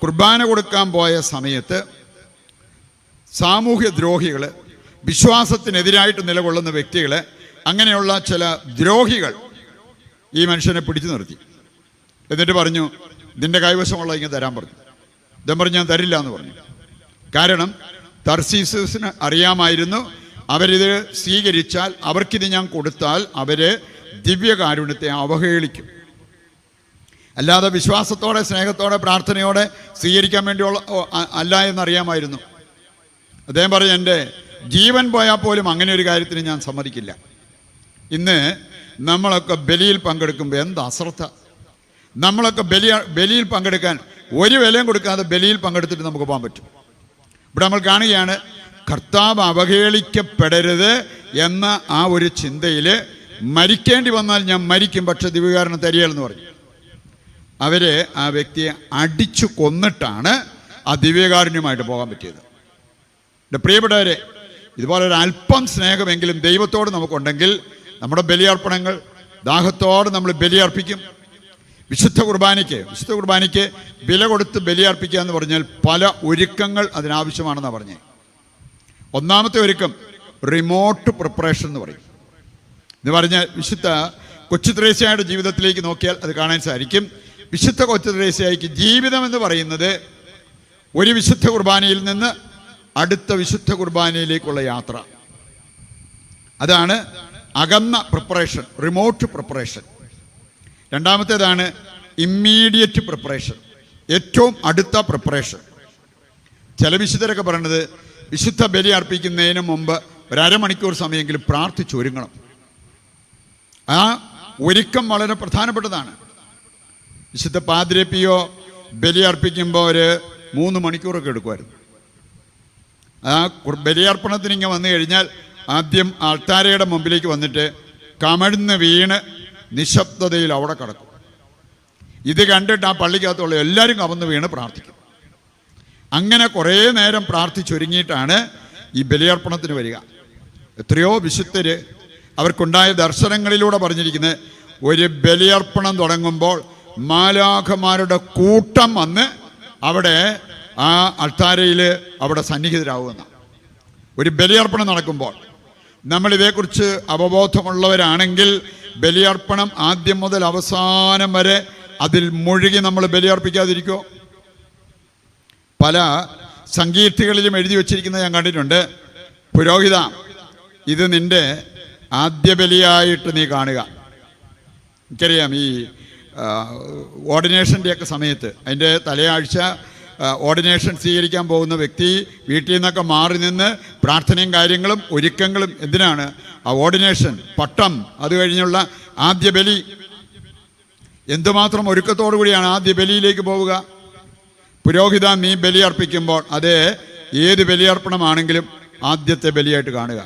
Speaker 2: കുർബാന കൊടുക്കാൻ പോയ സമയത്ത് സാമൂഹ്യ ദ്രോഹികൾ, വിശ്വാസത്തിനെതിരായിട്ട് നിലകൊള്ളുന്ന വ്യക്തികൾ, അങ്ങനെയുള്ള ചില ദ്രോഹികൾ ഈ മനുഷ്യനെ പിടിച്ചു നിർത്തി. എന്നിട്ട് പറഞ്ഞു, ഇതിൻ്റെ കൈവശമുള്ള ഇങ്ങനെ തരാൻ പറഞ്ഞു. ഇതും പറഞ്ഞു, ഞാൻ തരില്ല എന്ന് പറഞ്ഞു. കാരണം തർസീസിന് അറിയാമായിരുന്നു, അവരിത് സ്വീകരിച്ചാൽ, അവർക്കിത് ഞാൻ കൊടുത്താൽ അവർ ദിവ്യകാരുണ്യത്തെ അവഹേളിക്കും. അല്ലാതെ വിശ്വാസത്തോടെ, സ്നേഹത്തോടെ, പ്രാർത്ഥനയോടെ സ്വീകരിക്കാൻ വേണ്ടിയുള്ള അല്ല എന്നറിയാമായിരുന്നു. അദ്ദേഹം പറഞ്ഞു, എൻ്റെ ജീവൻ പോയാൽ പോലും അങ്ങനെ ഒരു കാര്യത്തിന് ഞാൻ സമ്മതിക്കില്ല. ഇന്ന് നമ്മളൊക്കെ ബലിയിൽ പങ്കെടുക്കുമ്പോൾ എന്ത് അശ്രദ്ധ! നമ്മളൊക്കെ ബലിയിൽ പങ്കെടുക്കാൻ ഒരു വിലയും കൊടുക്കാതെ ബലിയിൽ പങ്കെടുത്തിട്ട് നമുക്ക് പോകാൻ പറ്റും. ഇവിടെ നമ്മൾ കാണുകയാണ്, കർത്താവ് അവഹേളിക്കപ്പെടരുത് എന്ന ആ ഒരു ചിന്തയിൽ മരിക്കേണ്ടി വന്നാൽ ഞാൻ മരിക്കും, പക്ഷെ ദിവ്യകാരുണ്യം തരികയെന്ന് പറഞ്ഞു. അവർ ആ വ്യക്തിയെ അടിച്ചു കൊന്നിട്ടാണ് ആ ദിവ്യകാരുണ്യമായിട്ട് പോകാൻ പറ്റിയത്. എൻ്റെ പ്രിയപ്പെട്ടവരെ, ഇതുപോലെ ഒരു അല്പം സ്നേഹമെങ്കിലും ദൈവത്തോട് നമുക്കുണ്ടെങ്കിൽ നമ്മുടെ ബലിയർപ്പണങ്ങൾ ദാഹത്തോടെ നമ്മൾ ബലിയർപ്പിക്കും. വിശുദ്ധ കുർബാനയ്ക്ക് വില കൊടുത്ത് ബലിയർപ്പിക്കുക എന്ന് പറഞ്ഞാൽ പല ഒരുക്കങ്ങൾ അതിനാവശ്യമാണെന്നാണ് പറഞ്ഞത്. ഒന്നാമത്തെ ഒരുക്കം റിമോട്ട് പ്രിപ്പറേഷൻ എന്ന് പറയും. എന്ന് പറഞ്ഞാൽ വിശുദ്ധ കൊച്ചു ത്രേസ്യയുടെ ജീവിതത്തിലേക്ക് നോക്കിയാൽ അത് കാണാൻ സാധിക്കും. വിശുദ്ധ കൊച്ചു ത്രേസ്യയ്ക്ക് ജീവിതം എന്ന് പറയുന്നത് ഒരു വിശുദ്ധ കുർബാനയിൽ നിന്ന് അടുത്ത വിശുദ്ധ കുർബാനയിലേക്കുള്ള യാത്ര. അതാണ് അകന്ന പ്രിപ്പറേഷൻ, റിമോട്ട് പ്രിപ്പറേഷൻ. രണ്ടാമത്തേതാണ് ഇമ്മീഡിയറ്റ് പ്രിപ്പറേഷൻ, ഏറ്റവും അടുത്ത പ്രിപ്പറേഷൻ. ചില വിശുദ്ധരൊക്കെ പറയുന്നത് വിശുദ്ധ ബലി അർപ്പിക്കുന്നതിന് മുമ്പ് ഒരു അരമണിക്കൂർ സമയമെങ്കിലും പ്രാർത്ഥിച്ചൊരുങ്ങണം. ആ ഒരുക്കം വളരെ പ്രധാനപ്പെട്ടതാണ്. വിശുദ്ധ പാദ്രി പിയോ ബലി അർപ്പിക്കുമ്പോൾ ഒരു 3 മണിക്കൂറൊക്കെ എടുക്കുമായിരുന്നു. ആ ബലിയർപ്പണത്തിന് ഇങ്ങനെ വന്നു കഴിഞ്ഞാൽ ആദ്യം ആൾത്താരയുടെ മുമ്പിലേക്ക് വന്നിട്ട് കമഴ്ന്ന് വീണ് നിശബ്ദതയിൽ അവിടെ കിടക്കും. ഇത് കണ്ടിട്ട് ആ പള്ളിക്കകത്തുള്ള എല്ലാവരും കമന്ന് വീണ് പ്രാർത്ഥിക്കും. അങ്ങനെ കുറേ നേരം പ്രാർത്ഥിച്ചൊരുങ്ങിയിട്ടാണ് ഈ ബലിയർപ്പണത്തിന് വരിക. എത്രയോ വിശുദ്ധർ അവർക്കുണ്ടായ ദർശനങ്ങളിലൂടെ പറഞ്ഞിരിക്കുന്നത്, ഒരു ബലിയർപ്പണം തുടങ്ങുമ്പോൾ മാലാഖമാരുടെ കൂട്ടം വന്ന് അവിടെ ആ അൾത്താരയിൽ അവിടെ സന്നിഹിതരാകുമെന്ന. ഒരു ബലിയർപ്പണം നടക്കുമ്പോൾ നമ്മൾ ഇതേക്കുറിച്ച് അവബോധമുള്ളവരാണെങ്കിൽ ബലിയർപ്പണം ആദ്യം മുതൽ അവസാനം വരെ അതിൽ മുഴുകി നമ്മൾ ബലിയർപ്പിക്കാതിരിക്കുമോ? പല സങ്കീർത്തികളിലും എഴുതി വച്ചിരിക്കുന്നത് ഞാൻ കണ്ടിട്ടുണ്ട്. പുരോഹിത, ഇത് നിന്റെ ആദ്യ ബലിയായിട്ട് നീ കാണുക. എനിക്കറിയാം, ഈ ഓർഡിനേഷൻ്റെയൊക്കെ സമയത്ത് അതിൻ്റെ തലയാഴ്ച ഓർഡിനേഷൻ സ്വീകരിക്കാൻ പോകുന്ന വ്യക്തി വീട്ടിൽ നിന്നൊക്കെ മാറി നിന്ന് പ്രാർത്ഥനയും കാര്യങ്ങളും ഒരുക്കങ്ങളും എന്തിനാണ്? ആ ഓർഡിനേഷൻ, പട്ടം, അത് കഴിഞ്ഞുള്ള ആദ്യ ബലി. എന്തുമാത്രം ഒരുക്കത്തോടു കൂടിയാണ് ആദ്യ ബലിയിലേക്ക് പോവുക. പുരോഹിത, നീ ബലി അർപ്പിക്കുമ്പോൾ അത് ഏത് ബലിയർപ്പണമാണെങ്കിലും ആദ്യത്തെ ബലിയായിട്ട് കാണുക.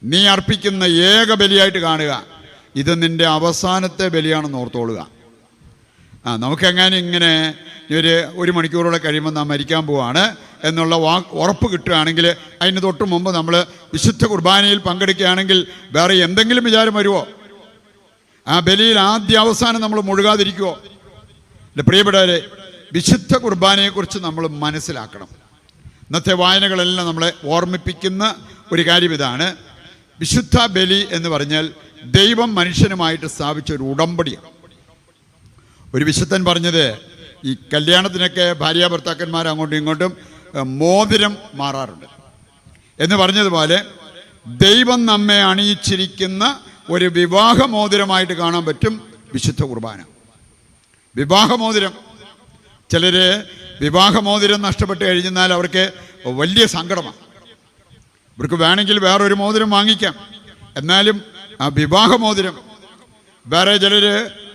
Speaker 2: നീ അർപ്പിക്കുന്ന ഏക ബലിയായിട്ട് കാണുക. ഇത് നിൻ്റെ അവസാനത്തെ ബലിയാണെന്ന് ഓർത്തോളുക. നമുക്കെങ്ങനെ ഇങ്ങനെ ഒരു മണിക്കൂറോടെ കഴിയുമ്പോൾ നാം മരിക്കാൻ പോവാണ് എന്നുള്ള ഉറപ്പ് കിട്ടുകയാണെങ്കിൽ അതിന് തൊട്ട് മുമ്പ് നമ്മൾ വിശുദ്ധ കുർബാനയിൽ പങ്കെടുക്കുകയാണെങ്കിൽ വേറെ എന്തെങ്കിലും വിചാരം വരുമോ? ആ ബലിയിൽ ആദ്യ അവസാനം നമ്മൾ മുഴുകാതിരിക്കുമോ? എൻ്റെ പ്രിയപ്പെട്ടവരെ, വിശുദ്ധ കുർബാനയെക്കുറിച്ച് നമ്മൾ മനസ്സിലാക്കണം. ഇന്നത്തെ വായനകളെല്ലാം നമ്മളെ ഓർമ്മിപ്പിക്കുന്ന ഒരു കാര്യം ഇതാണ്. വിശുദ്ധ ബലി എന്ന് പറഞ്ഞാൽ ദൈവം മനുഷ്യനുമായിട്ട് സ്ഥാപിച്ച ഒരു ഉടമ്പടിയാണ്. ഒരു വിശുദ്ധൻ പറഞ്ഞത്, ഈ കല്യാണത്തിനൊക്കെ ഭാര്യ ഭർത്താക്കന്മാർ അങ്ങോട്ടും ഇങ്ങോട്ടും മോതിരം മാറാറുണ്ട് എന്ന് പറഞ്ഞതുപോലെ ദൈവം നമ്മെ അണിയിച്ചിരിക്കുന്ന ഒരു വിവാഹമോതിരമായിട്ട് കാണാൻ പറ്റും വിശുദ്ധ കുർബാന. വിവാഹമോതിരം, ചിലർ വിവാഹമോതിരം നഷ്ടപ്പെട്ട് കഴിഞ്ഞാൽ അവർക്ക് വലിയ സങ്കടമാണ്. ഇവർക്ക് വേണമെങ്കിൽ വേറൊരു മോതിരം വാങ്ങിക്കാം, എന്നാലും ആ വിവാഹമോതിരം. വേറെ ചിലർ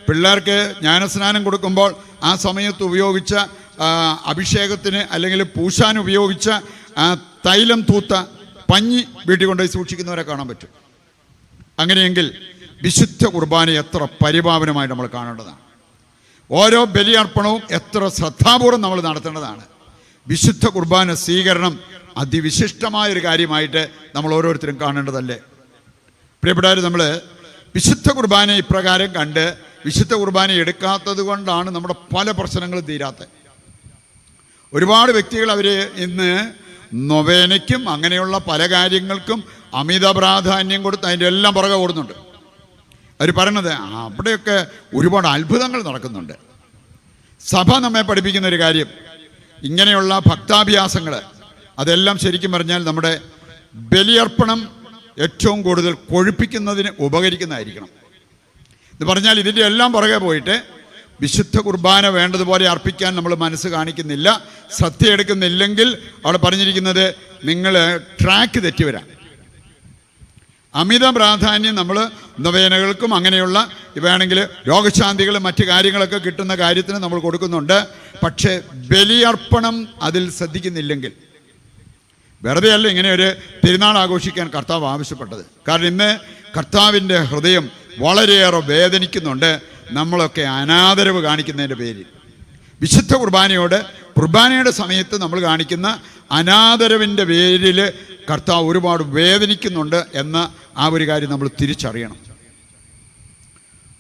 Speaker 2: പിള്ളേർക്ക് ജ്ഞാനസ്നാനം കൊടുക്കുമ്പോൾ ആ സമയത്ത് ഉപയോഗിച്ച അഭിഷേകത്തിന് അല്ലെങ്കിൽ പൂശാൻ ഉപയോഗിച്ച തൈലം തൂത്ത പഞ്ഞി വീട്ടിൽ കൊണ്ടുപോയി സൂക്ഷിക്കുന്നവരെ കാണാൻ പറ്റും. അങ്ങനെയെങ്കിൽ വിശുദ്ധ കുർബാന എത്ര പരിപാവനമായിട്ട് നമ്മൾ കാണേണ്ടതാണ്. ഓരോ ബലിയർപ്പണവും എത്ര ശ്രദ്ധാപൂർവം നമ്മൾ നടത്തേണ്ടതാണ്. വിശുദ്ധ കുർബാന സ്വീകരണം അതിവിശിഷ്ടമായൊരു കാര്യമായിട്ട് നമ്മൾ ഓരോരുത്തരും കാണേണ്ടതല്ലേ? പ്രിയപ്പെട്ടവർ, നമ്മൾ വിശുദ്ധ കുർബാന ഇപ്രകാരം കണ്ട് വിശുദ്ധ കുർബാന എടുക്കാത്തത് കൊണ്ടാണ് നമ്മുടെ പല പ്രശ്നങ്ങളും തീരാത്തത്. ഒരുപാട് വ്യക്തികൾ അവർ ഇന്ന് നൊവേനയ്ക്കും അങ്ങനെയുള്ള പല കാര്യങ്ങൾക്കും അമിത പ്രാധാന്യം കൊടുത്ത് അതിൻ്റെ എല്ലാം പുറകെ ഓടുന്നുണ്ട്. അവർ പറയണത് അവിടെയൊക്കെ ഒരുപാട് അത്ഭുതങ്ങൾ നടക്കുന്നുണ്ട്. സഭ നമ്മെ പഠിപ്പിക്കുന്ന ഒരു കാര്യം, ഇങ്ങനെയുള്ള ഭക്താഭ്യാസങ്ങൾ അതെല്ലാം ശരിക്കും പറഞ്ഞാൽ നമ്മുടെ ബലിയർപ്പണം ഏറ്റവും കൂടുതൽ കൊഴുപ്പിക്കുന്നതിന് ഉപകരിക്കുന്നതായിരിക്കണം. എന്ന് പറഞ്ഞാൽ ഇതിൻ്റെ എല്ലാം പുറകെ പോയിട്ട് വിശുദ്ധ കുർബാന വേണ്ടതുപോലെ അർപ്പിക്കാൻ നമ്മൾ മനസ്സ് കാണിക്കുന്നില്ല, ശ്രദ്ധയെടുക്കുന്നില്ലെങ്കിൽ അവിടെ പറഞ്ഞിരിക്കുന്നത് നിങ്ങൾ ട്രാക്ക് തെറ്റി വരാം. അമിത പ്രാധാന്യം നമ്മൾ നൊവേനകൾക്കും അങ്ങനെയുള്ള വേണമെങ്കിൽ രോഗശാന്തികളും മറ്റു കാര്യങ്ങളൊക്കെ കിട്ടുന്ന കാര്യത്തിന് നമ്മൾ കൊടുക്കുന്നുണ്ട്. പക്ഷേ ബലിയർപ്പണം അതിൽ ശ്രദ്ധിക്കുന്നില്ലെങ്കിൽ, വെറുതെ അല്ല ഇങ്ങനെ ഒരു തിരുനാൾ ആഘോഷിക്കാൻ കർത്താവ് ആവശ്യപ്പെട്ടത്. കാരണം ഇന്ന് കർത്താവിൻ്റെ ഹൃദയം വളരെയേറെ വേദനിക്കുന്നുണ്ട് നമ്മളൊക്കെ അനാദരവ് കാണിക്കുന്നതിൻ്റെ പേരിൽ. വിശുദ്ധ കുർബാനയുടെ സമയത്ത് നമ്മൾ കാണിക്കുന്ന അനാദരവിൻ്റെ പേരിൽ കർത്താവ് ഒരുപാട് വേദനിക്കുന്നുണ്ട് എന്ന ആ ഒരു കാര്യം നമ്മൾ തിരിച്ചറിയണം.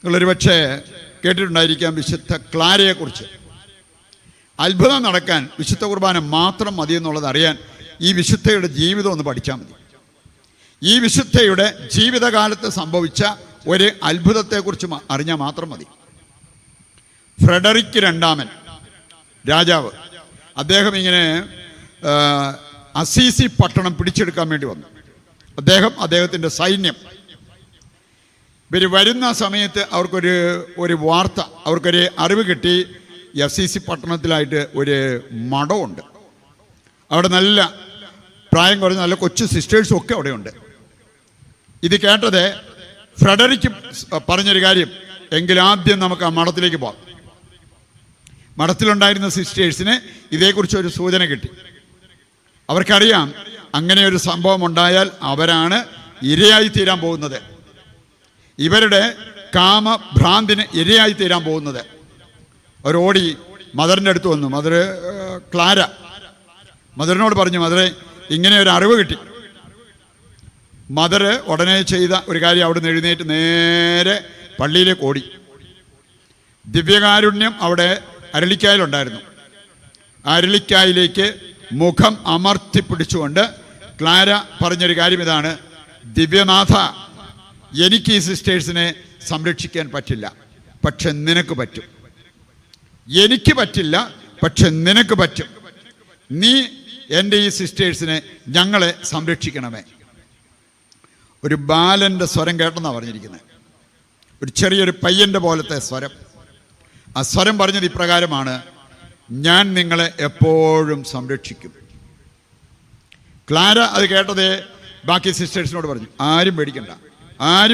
Speaker 2: നിങ്ങളൊരു പക്ഷേ കേട്ടിട്ടുണ്ടായിരിക്കാം വിശുദ്ധ ക്ലാരയെക്കുറിച്ച്. അത്ഭുതം നടക്കാൻ വിശുദ്ധ കുർബാന മാത്രം മതി എന്നുള്ളത് അറിയാൻ ഈ വിശുദ്ധയുടെ ജീവിതം ഒന്ന് പഠിച്ചാൽ മതി. ഈ വിശുദ്ധയുടെ ജീവിതകാലത്ത് സംഭവിച്ച ഒരു അത്ഭുതത്തെക്കുറിച്ച് അറിഞ്ഞാൽ മാത്രം മതി. ഫ്രെഡറിക് രണ്ടാമൻ രാജാവ്, അദ്ദേഹം ഇങ്ങനെ അസീസി പട്ടണം പിടിച്ചെടുക്കാൻ വേണ്ടി വന്നു. അദ്ദേഹത്തിൻ്റെ സൈന്യം ഇവർ വരുന്ന സമയത്ത് അവർക്കൊരു വാർത്ത, അവർക്കൊരു അറിവ് കിട്ടി. അസീസി പട്ടണത്തിലായിട്ട് ഒരു മഠമുണ്ട്. അവിടെ നല്ല പ്രായം കുറഞ്ഞ നല്ല കൊച്ചു സിസ്റ്റേഴ്സും ഒക്കെ അവിടെയുണ്ട്. ഇത് കേട്ടത് ഫ്രെഡറിക്ക് പറഞ്ഞൊരു കാര്യം, എങ്കിൽ ആദ്യം നമുക്ക് ആ മഠത്തിലേക്ക് പോകാം. മഠത്തിലുണ്ടായിരുന്ന സിസ്റ്റേഴ്സിന് ഇതേക്കുറിച്ച് ഒരു സൂചന കിട്ടി. അവർക്കറിയാം അങ്ങനെ ഒരു സംഭവം ഉണ്ടായാൽ അവരാണ് ഇരയായി തീരാൻ പോകുന്നത്, ഇവരുടെ കാമഭ്രാന്തിന് ഇരയായി തീരാൻ പോകുന്നത്. അവരോടി മദറിൻ്റെ അടുത്ത് വന്നു. ക്ലാര മദറിനോട് പറഞ്ഞു, മദറെ ഇങ്ങനെ ഒരു അറിവ് കിട്ടി. മദർ ഉടനെ ചെയ്ത ഒരു കാര്യം, അവിടെ നിന്ന് എഴുന്നേറ്റ് നേരെ പള്ളിയിലേക്ക് ഓടി. ദിവ്യകാരുണ്യം അവിടെ അരളിക്കായലുണ്ടായിരുന്നു. അരളിക്കായലിലേക്ക് മുഖം അമർത്തിപ്പിടിച്ചുകൊണ്ട് ക്ലാര പറഞ്ഞൊരു കാര്യം ഇതാണ്: ദിവ്യനാഥ, എനിക്ക് ഈ സിസ്റ്റേഴ്സിനെ സംരക്ഷിക്കാൻ പറ്റില്ല, പക്ഷെ നിനക്ക് പറ്റും. എനിക്ക് പറ്റില്ല, പക്ഷെ നിനക്ക് പറ്റും. നീ എൻ്റെ ഈ സിസ്റ്റേഴ്സിനെ, ഞങ്ങളെ സംരക്ഷിക്കണമേ. ഒരു ബാലൻ്റെ സ്വരം കേട്ടെന്നാണ് പറഞ്ഞിരിക്കുന്നത്. ഒരു ചെറിയൊരു പയ്യൻ്റെ പോലത്തെ സ്വരം. ആ സ്വരം പറഞ്ഞത് ഇപ്രകാരമാണ്: ഞാൻ നിങ്ങളെ എപ്പോഴും സംരക്ഷിക്കും. ക്ലാര അത് കേട്ടത് ബാക്കി സിസ്റ്റേഴ്സിനോട് പറഞ്ഞു, ആരും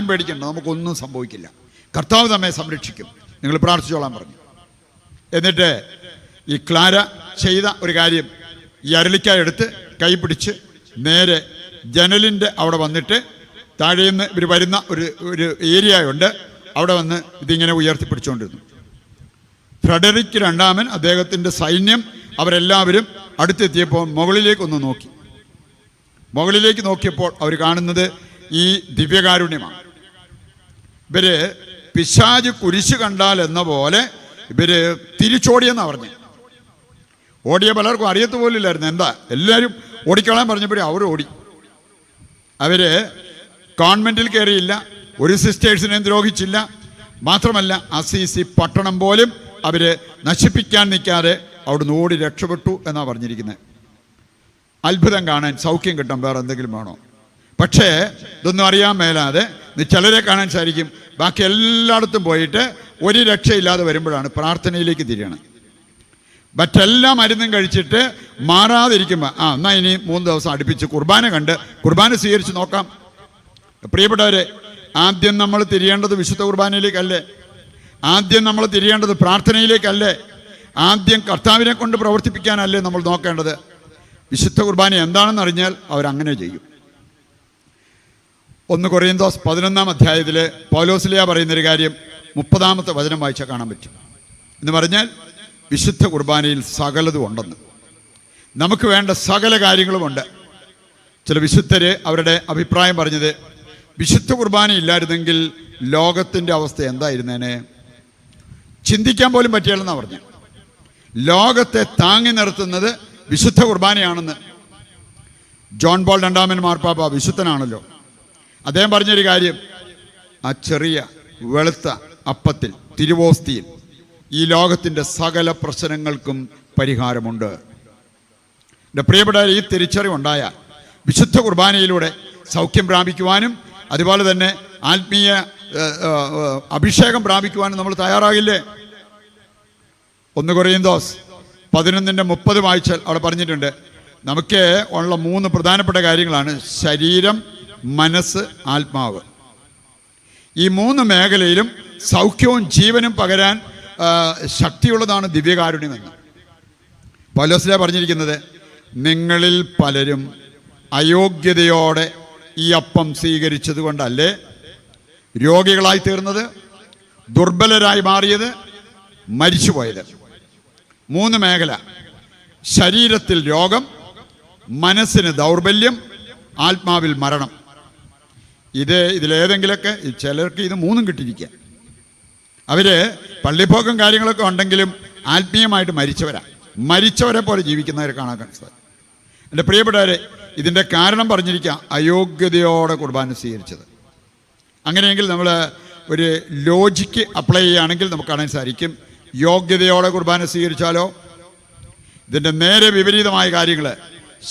Speaker 2: പേടിക്കണ്ട, നമുക്കൊന്നും സംഭവിക്കില്ല, കർത്താവ് നമ്മെ സംരക്ഷിക്കും, നിങ്ങൾ പ്രാർത്ഥിച്ചോളാൻ പറഞ്ഞു. എന്നിട്ട് ഈ ക്ലാര ചെയ്ത ഒരു കാര്യം, ഈ അരളിക്കായ എടുത്ത് കൈ പിടിച്ച് നേരെ ജനലിൻ്റെ അവിടെ വന്നിട്ട്, താഴേന്ന് ഇവർ വരുന്ന ഒരു ഏരിയയുണ്ട്, അവിടെ വന്ന് ഇതിങ്ങനെ ഉയർത്തിപ്പിടിച്ചുകൊണ്ടിരുന്നു. ഫ്രെഡറിക് രണ്ടാമൻ, അദ്ദേഹത്തിൻ്റെ സൈന്യം, അവരെല്ലാവരും അടുത്തെത്തിയപ്പോൾ മുകളിലേക്കൊന്ന് നോക്കി. മുകളിലേക്ക് നോക്കിയപ്പോൾ അവർ കാണുന്നത് ഈ ദിവ്യകാരുണ്യമാണ്. ഇവര് പിശാച് കുരിശ് കണ്ടാൽ എന്ന പോലെ ഇവര് തിരിച്ചോടിയെന്നാണ് പറഞ്ഞു. ഓടിയ പലർക്കും അറിയത്ത് പോലില്ലായിരുന്നു എന്താ. എല്ലാവരും ഓടിക്കളാൻ പറഞ്ഞപ്പോഴേ അവർ ഓടി. അവര് കോൺവെന്റിൽ കയറിയില്ല, ഒരു സിസ്റ്റേഴ്സിനെയും ദ്രോഹിച്ചില്ല. മാത്രമല്ല അസീസി പട്ടണം പോലും അവര് നശിപ്പിക്കാൻ നിൽക്കാതെ അവിടുന്ന് ഓടി രക്ഷപ്പെട്ടു എന്നാണ് പറഞ്ഞിരിക്കുന്നത്. അത്ഭുതം കാണാൻ സൗഖ്യം കിട്ടാൻ വേറെ എന്തെങ്കിലും വേണോ? പക്ഷേ ഇതൊന്നും അറിയാൻ മേലാതെ ചിലരെ കാണാൻ സാധിക്കും, ബാക്കി എല്ലായിടത്തും പോയിട്ട് ഒരു രക്ഷയില്ലാതെ വരുമ്പോഴാണ് പ്രാർത്ഥനയിലേക്ക് തിരിയണം. മറ്റെല്ലാ മരുന്നും കഴിച്ചിട്ട് മാറാതിരിക്കുമ്പോൾ എന്നാൽ ഇനി 3 ദിവസം അടുപ്പിച്ച് കുർബാന സ്വീകരിച്ച് നോക്കാം. പ്രിയപ്പെട്ടവരെ, ആദ്യം നമ്മൾ തിരിയേണ്ടത് വിശുദ്ധ കുർബാനയിലേക്കല്ലേ? ആദ്യം നമ്മൾ തിരിയേണ്ടത് പ്രാർത്ഥനയിലേക്കല്ലേ? ആദ്യം കർത്താവിനെ കൊണ്ട് പ്രവർത്തിപ്പിക്കാനല്ലേ നമ്മൾ നോക്കേണ്ടത്? വിശുദ്ധ കുർബാന എന്താണെന്ന് അറിഞ്ഞാൽ അവരങ്ങനെ ചെയ്യും. 1 കൊറിന്തോസ് 11-ാം അധ്യായത്തിൽ പൗലോസ്ലിയ പറയുന്നൊരു കാര്യം 30-ാമത്തെ വചനം വായിച്ചാൽ കാണാൻ പറ്റും. എന്ന് പറഞ്ഞാൽ വിശുദ്ധ കുർബാനയിൽ സകലതും ഉണ്ടെന്ന്, നമുക്ക് വേണ്ട സകല കാര്യങ്ങളുമുണ്ട്. ചില വിശുദ്ധര് അവരുടെ അഭിപ്രായം പറഞ്ഞത്, വിശുദ്ധ കുർബാന ഇല്ലായിരുന്നെങ്കിൽ ലോകത്തിൻ്റെ അവസ്ഥ എന്തായിരുന്നേനെ, ചിന്തിക്കാൻ പോലും പറ്റിയാലെന്നാണ് പറഞ്ഞു. ലോകത്തെ താങ്ങി നിർത്തുന്നത് വിശുദ്ധ കുർബാനയാണെന്ന്. ജോൺ പോൾ 2-ാമൻ മാർപ്പാപ്പ വിശുദ്ധനാണല്ലോ. അദ്ദേഹം പറഞ്ഞൊരു കാര്യം, ആ ചെറിയ വെളുത്ത അപ്പത്തിൽ, തിരുവോസ്തിയിൽ ഈ ലോകത്തിൻ്റെ സകല പ്രശ്നങ്ങൾക്കും പരിഹാരമുണ്ട്. എൻ്റെ പ്രിയപ്പെട്ടവർ, ഈ തിരിച്ചറിവുണ്ടായ വിശുദ്ധ കുർബാനയിലൂടെ സൗഖ്യം പ്രാപിക്കുവാനും അതുപോലെ തന്നെ ആത്മീയ അഭിഷേകം പ്രാപിക്കുവാനും നമ്മൾ തയ്യാറാകില്ലേ? 1 കൊറിന്തോസ് 11:30 വായിച്ചാൽ അവിടെ പറഞ്ഞിട്ടുണ്ട്, നമുക്ക് ഉള്ള 3 പ്രധാനപ്പെട്ട കാര്യങ്ങളാണ് ശരീരം, മനസ്സ്, ആത്മാവ്. ഈ 3 മേഖലയിലും സൗഖ്യവും ജീവനും പകരാൻ ശക്തിയുള്ളതാണ് ദിവ്യകാരുണ്യമെന്ന്. പൗലോസ്ലീഹ പറഞ്ഞിരിക്കുന്നത്, നിങ്ങളിൽ പലരും അയോഗ്യതയോടെ ഈ അപ്പം സ്വീകരിച്ചത് കൊണ്ടല്ലേ രോഗികളായി തീർന്നത്, ദുർബലരായി മാറിയത്, മരിച്ചുപോയത്. 3 മേഖല: ശരീരത്തിൽ രോഗം, മനസ്സിന് ദൗർബല്യം, ആത്മാവിൽ മരണം. ഇതിലേതെങ്കിലൊക്കെ ചിലർക്ക് ഇത് 3ഉം കിട്ടിയിരിക്കുക. അവർ പള്ളിപ്പോക്കും കാര്യങ്ങളൊക്കെ ഉണ്ടെങ്കിലും ആത്മീയമായിട്ട് മരിച്ചവരെ പോലെ ജീവിക്കുന്നവരെ കാണാൻ സാധിക്കും. എൻ്റെ പ്രിയപ്പെട്ടവരെ, ഇതിൻ്റെ കാരണം പറഞ്ഞിരിക്കുക, അയോഗ്യതയോടെ കുർബാന സ്വീകരിച്ചത്. അങ്ങനെയെങ്കിൽ നമ്മൾ ഒരു ലോജിക്ക് അപ്ലൈ ചെയ്യുകയാണെങ്കിൽ നമുക്ക് കാണാൻ സാധിക്കും, യോഗ്യതയോടെ കുർബാന സ്വീകരിച്ചാലോ ഇതിൻ്റെ നേരെ വിപരീതമായ കാര്യങ്ങൾ: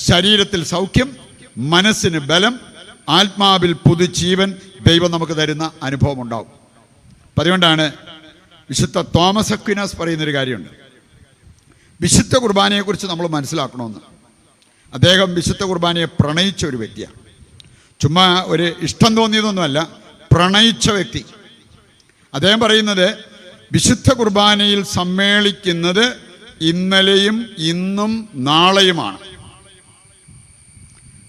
Speaker 2: ശരീരത്തിൽ സൗഖ്യം, മനസ്സിന് ബലം, ആത്മാവിൽ പുതുജീവൻ ദൈവം നമുക്ക് തരുന്ന അനുഭവം ഉണ്ടാവും. അപ്പം അതുകൊണ്ടാണ് വിശുദ്ധ തോമസ് അക്വിനാസ് പറയുന്നൊരു കാര്യമുണ്ട്, വിശുദ്ധ കുർബാനയെക്കുറിച്ച് നമ്മൾ മനസ്സിലാക്കണമെന്ന്. അദ്ദേഹം വിശുദ്ധ കുർബാനയെ പ്രണയിച്ച ഒരു വ്യക്തിയാണ്. ചുമ്മാ ഒരു ഇഷ്ടം തോന്നിയതൊന്നുമല്ല, പ്രണയിച്ച വ്യക്തി. അദ്ദേഹം പറയുന്നത്, വിശുദ്ധ കുർബാനയിൽ സമ്മേളിക്കുന്നത് ഇന്നലെയും ഇന്നും നാളെയുമാണ്.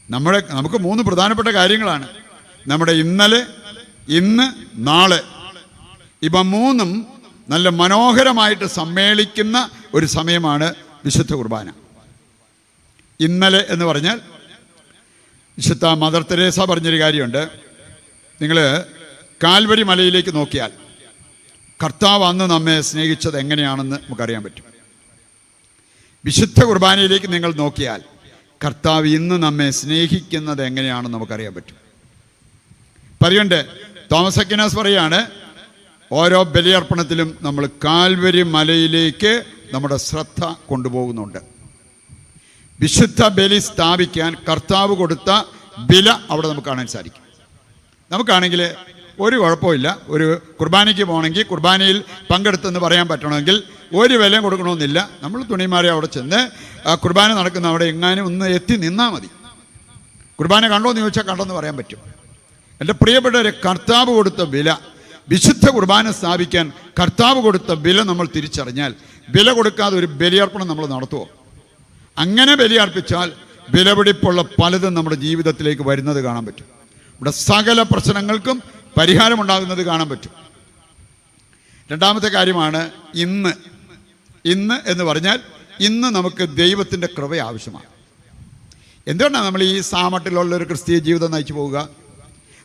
Speaker 2: നമുക്ക് 3 പ്രധാനപ്പെട്ട കാര്യങ്ങളാണ് നമ്മുടെ ഇന്നലെ, ഇന്ന്, നാളെ. ഇവ 3ഉം നല്ല മനോഹരമായിട്ട് സമ്മേളിക്കുന്ന ഒരു സമയമാണ് വിശുദ്ധ കുർബാന. ഇന്നലെ എന്ന് പറഞ്ഞാൽ, വിശുദ്ധ മദർ തെരേസ പറഞ്ഞൊരു കാര്യമുണ്ട്. നിങ്ങൾ കാൽവരി മലയിലേക്ക് നോക്കിയാൽ കർത്താവ് അന്ന് നമ്മെ സ്നേഹിച്ചത് എങ്ങനെയാണെന്ന് നമുക്കറിയാൻ പറ്റും. വിശുദ്ധ കുർബാനയിലേക്ക് നിങ്ങൾ നോക്കിയാൽ കർത്താവ് ഇന്ന് നമ്മെ സ്നേഹിക്കുന്നത് എങ്ങനെയാണെന്ന് നമുക്കറിയാൻ പറ്റും. പറയുണ്ട്, തോമസ് അക്വിനാസ് പറയാണ്, ഓരോ ബലിയർപ്പണത്തിലും നമ്മൾ കാൽവരി മലയിലേക്ക് നമ്മുടെ ശ്രദ്ധ കൊണ്ടുപോകുന്നുണ്ട്. വിശുദ്ധ ബലി സ്ഥാപിക്കാൻ കർത്താവ് കൊടുത്ത വില അവിടെ നമുക്ക് കാണാൻ സാധിക്കും. നമുക്കാണെങ്കിൽ ഒരു കുഴപ്പമില്ല, ഒരു കുർബാനയ്ക്ക് പോകണമെങ്കിൽ, കുർബാനയിൽ പങ്കെടുത്തെന്ന് പറയാൻ പറ്റണമെങ്കിൽ ഒരു വിലയും കൊടുക്കണമെന്നില്ല. നമ്മൾ തുണിമാരെ അവിടെ ചെന്ന് കുർബാന നടക്കുന്ന അവിടെ എങ്ങാനും ഒന്ന് എത്തി നിന്നാൽ മതി. കുർബാന കണ്ടോന്ന് ചോദിച്ചാൽ കണ്ടെന്ന് പറയാൻ പറ്റും. എൻ്റെ പ്രിയപ്പെട്ടവരെ, കർത്താവ് കൊടുത്ത വില, വിശുദ്ധ കുർബാന സ്ഥാപിക്കാൻ കർത്താവ് കൊടുത്ത വില നമ്മൾ തിരിച്ചറിഞ്ഞാൽ, വില കൊടുക്കാതെ ഒരു ബലിയർപ്പണം നമ്മൾ നടത്തുമോ? അങ്ങനെ ബലിയർപ്പിച്ചാൽ വിലപിടിപ്പുള്ള പലതും നമ്മുടെ ജീവിതത്തിലേക്ക് വരുന്നത് കാണാൻ പറ്റും. ഇവിടെ സകല പ്രശ്നങ്ങൾക്കും പരിഹാരമുണ്ടാകുന്നത് കാണാൻ പറ്റും. രണ്ടാമത്തെ കാര്യമാണ് ഇന്ന്. ഇന്ന് എന്ന് പറഞ്ഞാൽ, ഇന്ന് നമുക്ക് ദൈവത്തിൻ്റെ കൃപ ആവശ്യമാണ്. എന്തുകൊണ്ടാണ് നമ്മൾ ഈ സാമട്ടിലുള്ള ഒരു ക്രിസ്തീയ ജീവിതം നയിച്ചു പോവുക?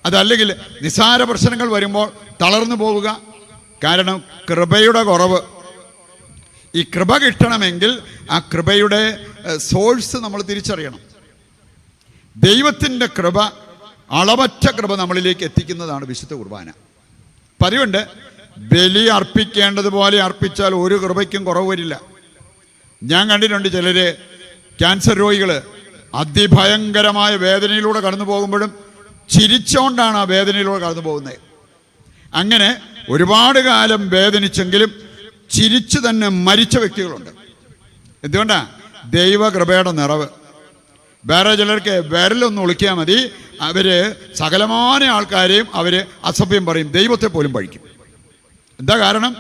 Speaker 2: അതല്ലെങ്കിൽ നിസ്സാര പ്രശ്നങ്ങൾ വരുമ്പോൾ തളർന്നു പോവുക? കാരണം കൃപയുടെ കുറവ്. ഈ കൃപ കിട്ടണമെങ്കിൽ ആ കൃപയുടെ സോഴ്സ് നമ്മൾ തിരിച്ചറിയണം. ദൈവത്തിൻ്റെ കൃപ, അളവറ്റ കൃപ നമ്മളിലേക്ക് എത്തിക്കുന്നതാണ് വിശുദ്ധ കുർബാന. പറയുണ്ട്, ബലി അർപ്പിക്കേണ്ടതുപോലെ അർപ്പിച്ചാൽ ഒരു കൃപയ്ക്കും കുറവ് വരില്ല. ഞാൻ കണ്ടിട്ടുണ്ട് ചിലർ, ക്യാൻസർ രോഗികൾ അതിഭയങ്കരമായ വേദനയിലൂടെ കടന്നു പോകുമ്പോഴും ചിരിച്ചുകൊണ്ടാണ് ആ വേദനയിലൂടെ കടന്നു പോകുന്നത്. അങ്ങനെ ഒരുപാട് കാലം വേദനിച്ചെങ്കിലും ചിരിച്ചു തന്നെ മരിച്ച വ്യക്തികളുണ്ട്. എന്തുകൊണ്ടാണ്? ദൈവകൃപയുടെ നിറവ്. വേറെ ചിലർക്ക് വിരലൊന്ന് ഒളിക്കിയാൽ മതി, അവർ സകലമായ ആൾക്കാരെയും അവർ അസഭ്യം പറയും, ദൈവത്തെ പോലും പഴിക്കും. എന്താ കാരണം?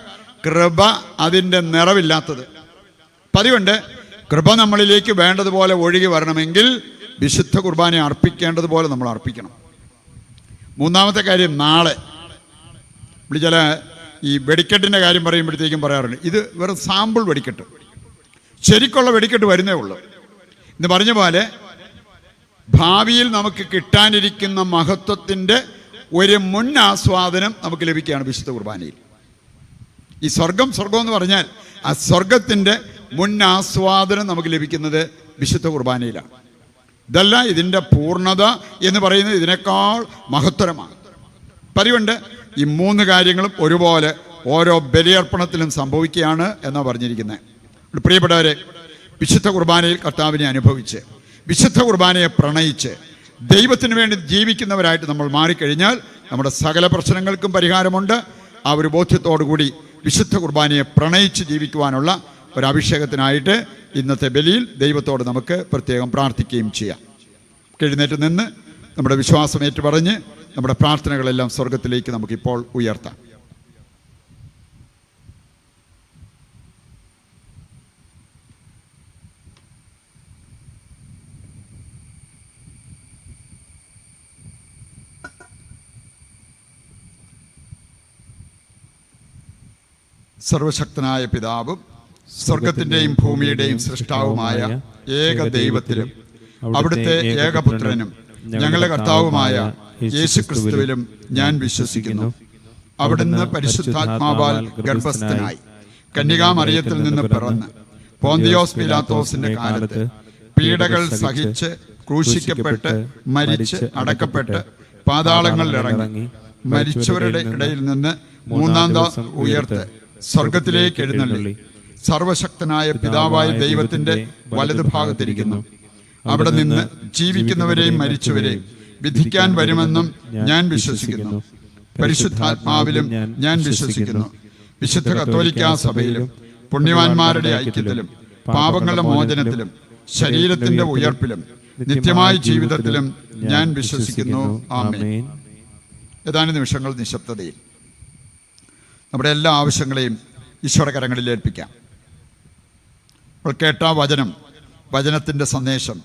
Speaker 2: കൃപ അതിൻ്റെ നിറവില്ലാത്തത്. പതിവുണ്ട്, കൃപ നമ്മളിലേക്ക് വേണ്ടതുപോലെ ഒഴുകി വരണമെങ്കിൽ വിശുദ്ധ കുർബാന അർപ്പിക്കേണ്ടതുപോലെ നമ്മൾ അർപ്പിക്കണം. മൂന്നാമത്തെ കാര്യം, നാളെ. ചില ഈ വെടിക്കെട്ടിൻ്റെ കാര്യം പറയുമ്പോഴത്തേക്കും പറയാറുണ്ട്, ഇത് വെറും സാമ്പിൾ വെടിക്കെട്ട്, ശരിക്കുള്ള വെടിക്കെട്ട് വരുന്നേ ഉള്ളൂ എന്ന് പറഞ്ഞ പോലെ ഭാവിയിൽ നമുക്ക് കിട്ടാനിരിക്കുന്ന മഹത്വത്തിൻ്റെ ഒരു മുൻ ആസ്വാദനം നമുക്ക് ലഭിക്കുകയാണ് വിശുദ്ധ കുർബാനയിൽ. ഈ സ്വർഗം എന്ന് പറഞ്ഞാൽ ആ സ്വർഗത്തിൻ്റെ മുൻ ആസ്വാദനം നമുക്ക് ലഭിക്കുന്നത് വിശുദ്ധ കുർബാനയിലാണ്. ഇതല്ല ഇതിൻ്റെ പൂർണ്ണത എന്ന് പറയുന്നത് ഇതിനേക്കാൾ മഹത്തരമാണ്. പറയുണ്ട്, ഈ 3 കാര്യങ്ങളും ഒരുപോലെ ഓരോ ബലിയർപ്പണത്തിലും സംഭവിക്കുകയാണ് എന്നാണ് പറഞ്ഞിരിക്കുന്നത്. പ്രിയപ്പെട്ടവരെ, വിശുദ്ധ കുർബാനയിൽ കർത്താവിനെ അനുഭവിച്ച്, വിശുദ്ധ കുർബാനയെ പ്രണയിച്ച് ദൈവത്തിന് വേണ്ടി ജീവിക്കുന്നവരായിട്ട് നമ്മൾ മാറിക്കഴിഞ്ഞാൽ നമ്മുടെ സകല പ്രശ്നങ്ങൾക്കും പരിഹാരമുണ്ട്. ആ ഒരു ബോധ്യത്തോടു കൂടി വിശുദ്ധ കുർബാനയെ പ്രണയിച്ച് ജീവിക്കുവാനുള്ള ഒരു അഭിഷേകത്തിനായിട്ട് ഇന്നത്തെ ബലിയിൽ ദൈവത്തോട് നമുക്ക് പ്രത്യേകം പ്രാർത്ഥിക്കുകയും ചെയ്യാം. എഴുന്നേറ്റ് നിന്ന് നമ്മുടെ വിശ്വാസം ഏറ്റുപറഞ്ഞ് നമ്മുടെ പ്രാർത്ഥനകളെല്ലാം സ്വർഗത്തിലേക്ക് നമുക്കിപ്പോൾ ഉയർത്താം. സർവശക്തനായ പിതാവും സ്വർഗത്തിൻ്റെയും ഭൂമിയുടെയും സൃഷ്ടാവുമായ ഏക ദൈവത്തിലും അവിടുത്തെ ഏകപുത്രനും ഞങ്ങളുടെ കർത്താവുമായ യേശുക്രിസ്തുവിലും ഞാൻ വിശ്വസിക്കുന്നു. അവിടുന്ന് പരിശുദ്ധാത്മാവാൽ ഗർഭസ്ഥനായി കന്യകാമറിയത്തിൽ നിന്ന് പിറന്ന് പോന്തിയോസ് പിലാത്തോസിന്റെ കാലത്ത് പീഡകൾ സഹിച്ച് ക്രൂശിക്കപ്പെട്ട് മരിച്ച് അടക്കപ്പെട്ട് പാതാളങ്ങളിൽ ഇറങ്ങി മരിച്ചവരുടെ ഇടയിൽ നിന്ന് മൂന്നാം നാൾ ഉയർത്ത് സ്വർഗത്തിലേക്ക് എഴുന്നള്ളി സർവശക്തനായ പിതാവായ ദൈവത്തിന്റെ വലതുഭാഗത്തിരിക്കുന്നു. അവിടെ നിന്ന് ജീവിക്കുന്നവരെയും മരിച്ചവരെയും വിധിക്കാൻ വരുമെന്നും ഞാൻ വിശ്വസിക്കുന്നു. പരിശുദ്ധാത്മാവിലും ഞാൻ വിശ്വസിക്കുന്നു. വിശുദ്ധ കത്തോലിക്കാ സഭയിലും പുണ്യവാന്മാരുടെ ഐക്യത്തിലും പാപങ്ങളുടെ മോചനത്തിലും ശരീരത്തിന്റെ ഉയർപ്പിലും നിത്യമായ ജീവിതത്തിലും ഞാൻ വിശ്വസിക്കുന്നു. ആമേൻ. ഏതാനും നിമിഷങ്ങൾ നിശബ്ദതയിൽ നമ്മുടെ എല്ലാ ആവശ്യങ്ങളെയും ഈശോയുടെ കരങ്ങളിൽ ഏൽപ്പിക്കാം. അപ്പോൾ കേട്ട വചനത്തിൻ്റെ സന്ദേശം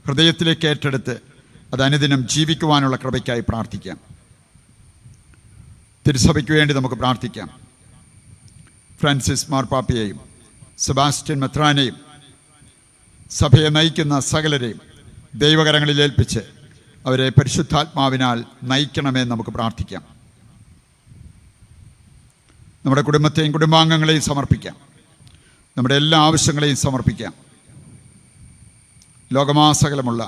Speaker 2: ഹൃദയത്തിലേക്ക് ഏറ്റെടുത്ത് അത് അനുദിനം ജീവിക്കുവാനുള്ള കൃപയ്ക്കായി പ്രാർത്ഥിക്കാം. തിരുസഭയ്ക്ക് വേണ്ടി നമുക്ക് പ്രാർത്ഥിക്കാം. ഫ്രാൻസിസ് മാർപ്പാപ്പയെയും സെബാസ്റ്റ്യൻ മെത്രാനെയും സഭയെ നയിക്കുന്ന സകലരെയും ദൈവകരങ്ങളിൽ ഏൽപ്പിച്ച് അവരെ പരിശുദ്ധാത്മാവിനാൽ നയിക്കണമെന്ന് നമുക്ക് പ്രാർത്ഥിക്കാം. നമ്മുടെ കുടുംബത്തെയും കുടുംബാംഗങ്ങളെയും സമർപ്പിക്കാം. നമ്മുടെ എല്ലാ ആവശ്യങ്ങളെയും സമർപ്പിക്കാം. ലോകമാസകലമുള്ള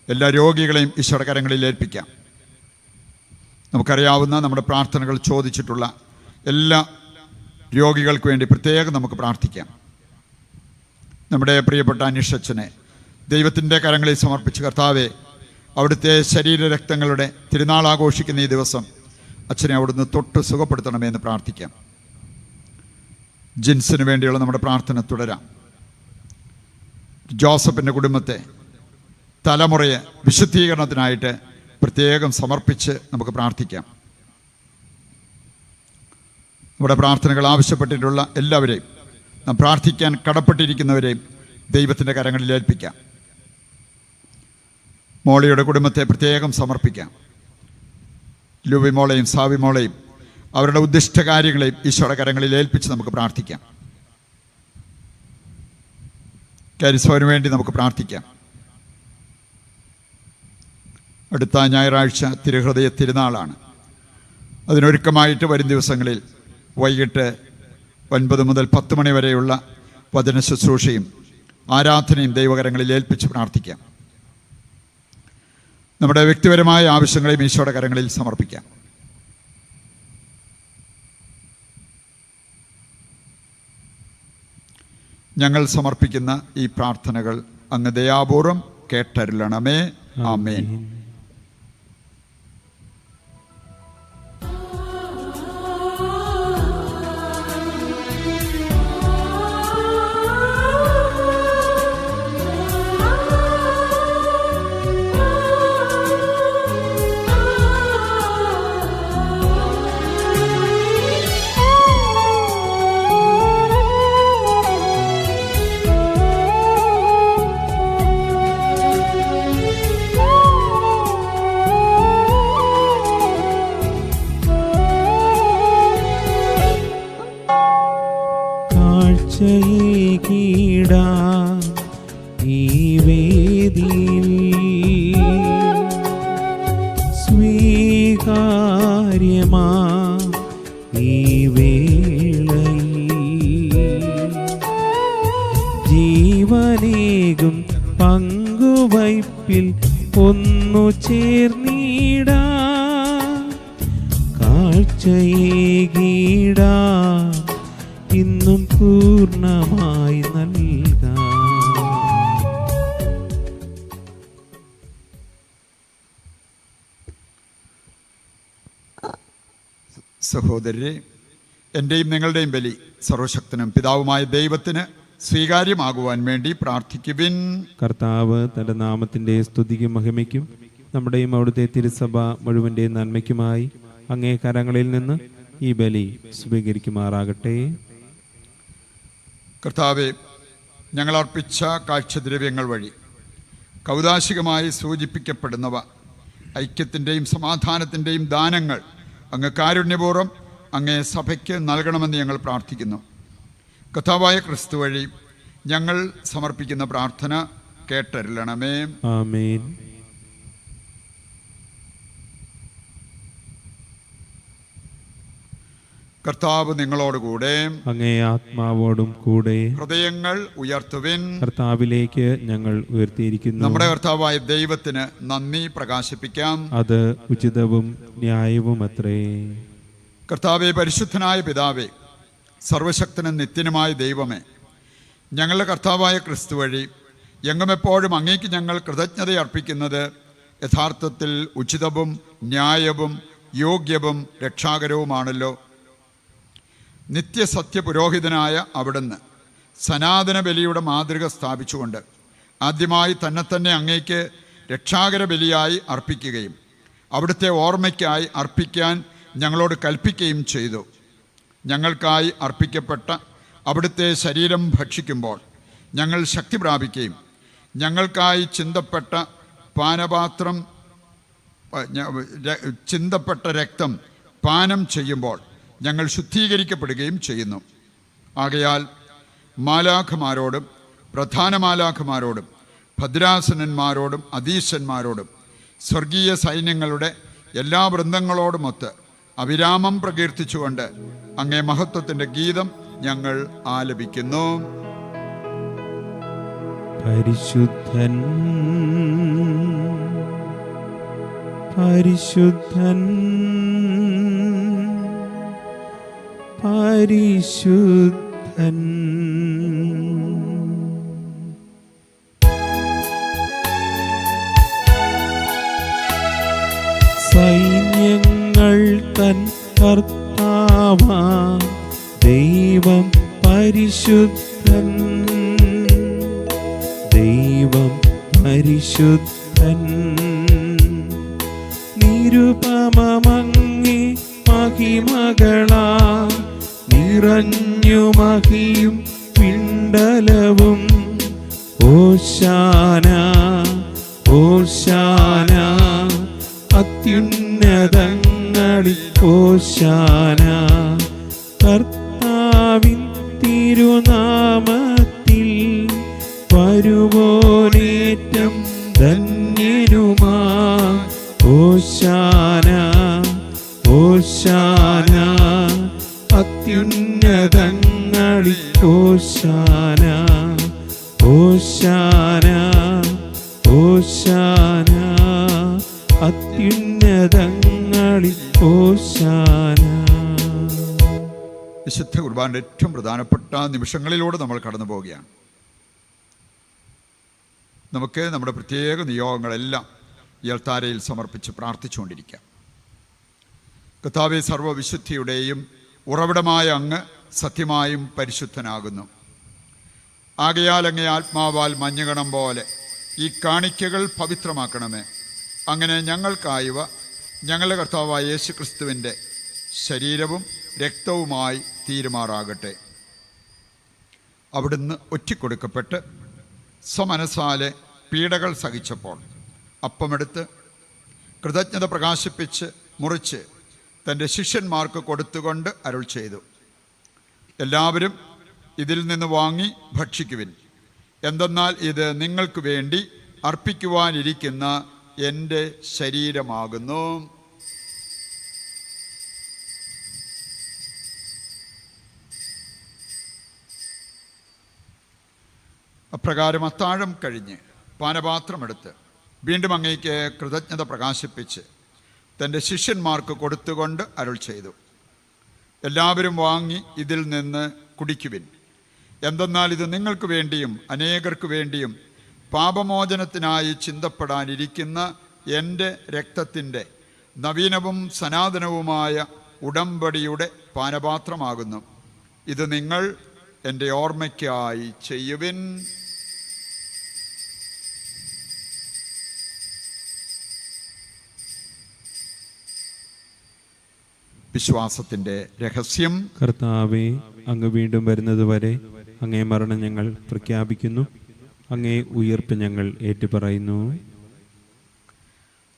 Speaker 2: എല്ലാ രോഗികളെയും ഈശോയുടെ കരങ്ങളിൽ ഏൽപ്പിക്കാം. നമുക്കറിയാവുന്ന നമ്മുടെ പ്രാർത്ഥനകൾ ചോദിച്ചിട്ടുള്ള എല്ലാ രോഗികൾക്ക് വേണ്ടി പ്രത്യേകം നമുക്ക് പ്രാർത്ഥിക്കാം. നമ്മുടെ പ്രിയപ്പെട്ട അനീഷച്ചനെ ദൈവത്തിൻ്റെ കരങ്ങളിൽ സമർപ്പിച്ച് കർത്താവെ, അവിടുത്തെ ശരീരരക്തങ്ങളുടെ തിരുനാൾ ആഘോഷിക്കുന്ന ഈ ദിവസം അച്ഛനെ അവിടുന്ന് തൊട്ട് സുഖപ്പെടുത്തണമെന്ന് പ്രാർത്ഥിക്കാം. ജിൻസിന് വേണ്ടിയുള്ള നമ്മുടെ പ്രാർത്ഥന തുടരാം. ജോസഫിൻ്റെ കുടുംബത്തെ തലമുറയെ വിശുദ്ധീകരണത്തിനായിട്ട് പ്രത്യേകം സമർപ്പിച്ച് നമുക്ക് പ്രാർത്ഥിക്കാം. നമ്മുടെ പ്രാർത്ഥനകൾ ആവശ്യപ്പെട്ടിട്ടുള്ള എല്ലാവരെയും, നാം പ്രാർത്ഥിക്കാൻ കടപ്പെട്ടിരിക്കുന്നവരെയും ദൈവത്തിൻ്റെ കരങ്ങളിൽ ഏൽപ്പിക്കാം. മോളിയുടെ കുടുംബത്തെ പ്രത്യേകം സമർപ്പിക്കാം. ലൂബി മോളെയും സാവി മോളെയും അവരുടെ ഉദ്ദിഷ്ട കാര്യങ്ങളെയും ഈശോയുടെ കരങ്ങളിൽ ഏൽപ്പിച്ച് നമുക്ക് പ്രാർത്ഥിക്കാം. കാരിസ്മോന് വേണ്ടി നമുക്ക് പ്രാർത്ഥിക്കാം. അടുത്ത ഞായറാഴ്ച തിരുഹൃദയ തിരുനാളാണ്. അതിനൊരുക്കമായിട്ട് വരും ദിവസങ്ങളിൽ വൈകിട്ട് 9 മുതൽ 10 മണി വരെയുള്ള വചന ശുശ്രൂഷയും ആരാധനയും ദൈവകരങ്ങളിൽ ഏൽപ്പിച്ച് പ്രാർത്ഥിക്കാം. നമ്മുടെ വ്യക്തിപരമായ ആവശ്യങ്ങളെയും ഈശോയുടെ കരങ്ങളിൽ സമർപ്പിക്കാം. ഞങ്ങൾ സമർപ്പിക്കുന്ന ഈ പ്രാർത്ഥനകൾ അങ്ങ് ദയാപൂർവം കേട്ടരുളണമേ. ആമേൻ.
Speaker 1: ഈ വേദിയിൽ സ്വീകാര്യമാ ഈ വേളയിൽ ജീവനേകും പങ്കുവയ്പിൽ ഒന്നു ചേർന്നിടാ കാഴ്ചയേകിടാ ഇന്നും പൂർണ്ണമായി നൽകാം.
Speaker 2: സഹോദരരെ, എൻ്റെയും നിങ്ങളുടെയും ബലി സർവശക്തനും പിതാവുമായ ദൈവത്തിന് സ്വീകാര്യമാകുവാൻ വേണ്ടി പ്രാർത്ഥിക്കുവിൻ.
Speaker 3: കർത്താവ് തന്റെ നാമത്തിന്റെ സ്തുതിക്കും മഹിമയ്ക്കും നമ്മുടെയും അവിടുത്തെ തിരുസഭ മുഴുവൻ്റെയും നന്മയ്ക്കുമായി അങ്ങേ കരങ്ങളിൽ നിന്ന് ഈ ബലി സ്വീകരിക്കുമാറാകട്ടെ.
Speaker 2: കർത്താവെ, ഞങ്ങൾ അർപ്പിച്ച കാഴ്ചദ്രവ്യങ്ങൾ വഴി കൗദാശികമായി സൂചിപ്പിക്കപ്പെടുന്നവ ഐക്യത്തിൻ്റെയും സമാധാനത്തിൻ്റെയും ദാനങ്ങൾ അങ്ങ് കാരുണ്യപൂർവ്വം അങ്ങേ സഭയ്ക്ക് നൽകണമെന്ന് ഞങ്ങൾ പ്രാർത്ഥിക്കുന്നു. കർത്താവായ ക്രിസ്തു വഴി ഞങ്ങൾ സമർപ്പിക്കുന്ന പ്രാർത്ഥന കേട്ടരുളണമേ.
Speaker 3: ആമേൻ.
Speaker 2: കർത്താവ് നിങ്ങളോടുകൂടെ,
Speaker 3: അങ്ങേ ആത്മാവോടും കൂടെ.
Speaker 2: ഹൃദയങ്ങൾ ഉയർത്തുവിൻ.
Speaker 3: കർത്താവിലേക്ക് ഞങ്ങൾ ഉയർത്തിയിരിക്കുന്നു.
Speaker 2: നമ്മുടെ കർത്താവായ ദൈവത്തിന് നന്ദി പ്രകാശിപ്പിക്കാം.
Speaker 3: അത് ഉചിതവും ന്യായവും അത്രേ.
Speaker 2: കർത്താവെ, പരിശുദ്ധനായ പിതാവേ, സർവശക്തനും നിത്യനുമായ ദൈവമേ, ഞങ്ങളുടെ കർത്താവായ ക്രിസ്തു വഴി എങ്ങുമെപ്പോഴും അങ്ങേക്ക് ഞങ്ങൾ കൃതജ്ഞത അർപ്പിക്കുന്നത് യഥാർത്ഥത്തിൽ ഉചിതവും ന്യായവും യോഗ്യവും രക്ഷാകരവുമാണല്ലോ. നിത്യസത്യ പുരോഹിതനായ അവിടുന്ന് സനാതന ബലിയുടെ മാതൃക സ്ഥാപിച്ചുകൊണ്ട് ആദ്യമായി തന്നെ അങ്ങേക്ക് രക്ഷാകര ബലിയായി അർപ്പിക്കുകയും അവിടുത്തെ ഓർമ്മയ്ക്കായി അർപ്പിക്കാൻ ഞങ്ങളോട് കൽപ്പിക്കുകയും ചെയ്തു. ഞങ്ങൾക്കായി അർപ്പിക്കപ്പെട്ട അവിടുത്തെ ശരീരം ഭക്ഷിക്കുമ്പോൾ ഞങ്ങൾ ശക്തി പ്രാപിക്കുകയും ഞങ്ങൾക്കായി ചിന്തപ്പെട്ട രക്തം പാനം ചെയ്യുമ്പോൾ ഞങ്ങൾ ശുദ്ധീകരിക്കപ്പെടുകയും ചെയ്യുന്നു. ആകയാൽ മാലാഖമാരോടും പ്രധാന മാലാഖമാരോടും ഭദ്രാസനന്മാരോടും അധീശന്മാരോടും സ്വർഗീയ സൈന്യങ്ങളുടെ എല്ലാ വൃന്ദങ്ങളോടുമൊത്ത് അവിരാമം പ്രകീർത്തിച്ചുകൊണ്ട് അങ്ങേ മഹത്വത്തിൻ്റെ ഗീതം ഞങ്ങൾ ആലപിക്കുന്നു.
Speaker 3: പരിശുദ്ധൻ പരിശുദ്ധൻ പരിശുദ്ധൻ. സൈന്യങ്ങൾ തൻ കർത്താവാം ദൈവം പരിശുദ്ധൻ. ദൈവം പരിശുദ്ധൻ. നിരുപമമങ്ങി മഹിമകളാ നിറഞ്ഞു മഹിയും പിണ്ടലവും. ഓശാന ഓശാന അത്യുന്നതങ്ങളിൽ ഓശാന. കർത്താവിൻ തിരുനാമത്തിൽ വരുവോനേറ്റം ധന്യനുമാ. ഓശാന ഓശാന അത്യുന്നതങ്ങളിൽ ഓശാന. ഓശാന ഓശാന അത്യുന്നതങ്ങളിൽ ഓശാന.
Speaker 2: വിശുദ്ധ കുർബാനയുടെ ഏറ്റവും പ്രധാനപ്പെട്ട നിമിഷങ്ങളിലൂടെ നമ്മൾ കടന്നു പോവുകയാണ്. നമുക്ക് നമ്മുടെ പ്രത്യേക നിയോഗങ്ങളെല്ലാം ഈ അൾത്താരയിൽ സമർപ്പിച്ച് പ്രാർത്ഥിച്ചുകൊണ്ടിരിക്കാം. കർത്താവേ, സർവ്വവിശുദ്ധിയുടെയും ഉറവിടമായ അങ്ങ് സത്യമായും പരിശുദ്ധനാകുന്നു. ആകയാൽ അങ്ങേ ആത്മാവാൽ മഞ്ഞുകണം പോലെ ഈ കാണിക്കകൾ പവിത്രമാക്കണമേ. അങ്ങനെ ഞങ്ങൾക്കായവ ഞങ്ങളുടെ കർത്താവായ യേശു ക്രിസ്തുവിൻ്റെ ശരീരവും രക്തവുമായി തീരുമാറാകട്ടെ. അവിടുന്ന് ഒറ്റിക്കൊടുക്കപ്പെട്ട് സ്വമനസാലെ പീഡകൾ സഹിച്ചപ്പോൾ അപ്പമെടുത്ത് കൃതജ്ഞത പ്രകാശിപ്പിച്ച് മുറിച്ച് തൻ്റെ ശിഷ്യന്മാർക്ക് കൊടുത്തുകൊണ്ട് അരുൾ ചെയ്തു, എല്ലാവരും ഇതിൽ നിന്ന് വാങ്ങി ഭക്ഷിക്കുവിൻ. എന്തെന്നാൽ ഇത് നിങ്ങൾക്ക് വേണ്ടി അർപ്പിക്കുവാനിരിക്കുന്ന എൻ്റെ ശരീരമാകുന്നു. അപ്രകാരം അത്താഴം കഴിഞ്ഞ് പാനപാത്രമെടുത്ത് വീണ്ടും അങ്ങേക്ക് കൃതജ്ഞത പ്രകാശിപ്പിച്ച് തൻ്റെ ശിഷ്യന്മാർക്ക് കൊടുത്തുകൊണ്ട് അരുൾ ചെയ്തു, എല്ലാവരും വാങ്ങി ഇതിൽ നിന്ന് കുടിക്കുവിൻ. എന്തെന്നാൽ ഇത് നിങ്ങൾക്ക് വേണ്ടിയും അനേകർക്ക് വേണ്ടിയും പാപമോചനത്തിനായി ചിന്തപ്പെടാനിരിക്കുന്ന എൻ്റെ രക്തത്തിൻ്റെ നവീനവും സനാതനവുമായ ഉടമ്പടിയുടെ പാനപാത്രമാകുന്നു. ഇത് നിങ്ങൾ എൻ്റെ ഓർമ്മയ്ക്കായി ചെയ്യുവിൻ. വിശ്വാസത്തിൻ്റെ രഹസ്യം.
Speaker 3: കർത്താവെ, അങ്ങ് വീണ്ടും വരുന്നതുവരെ അങ്ങേ മരണം ഞങ്ങൾ പ്രഖ്യാപിക്കുന്നു, അങ്ങേ ഉയർപ്പ് ഞങ്ങൾ ഏറ്റുപറയുന്നു.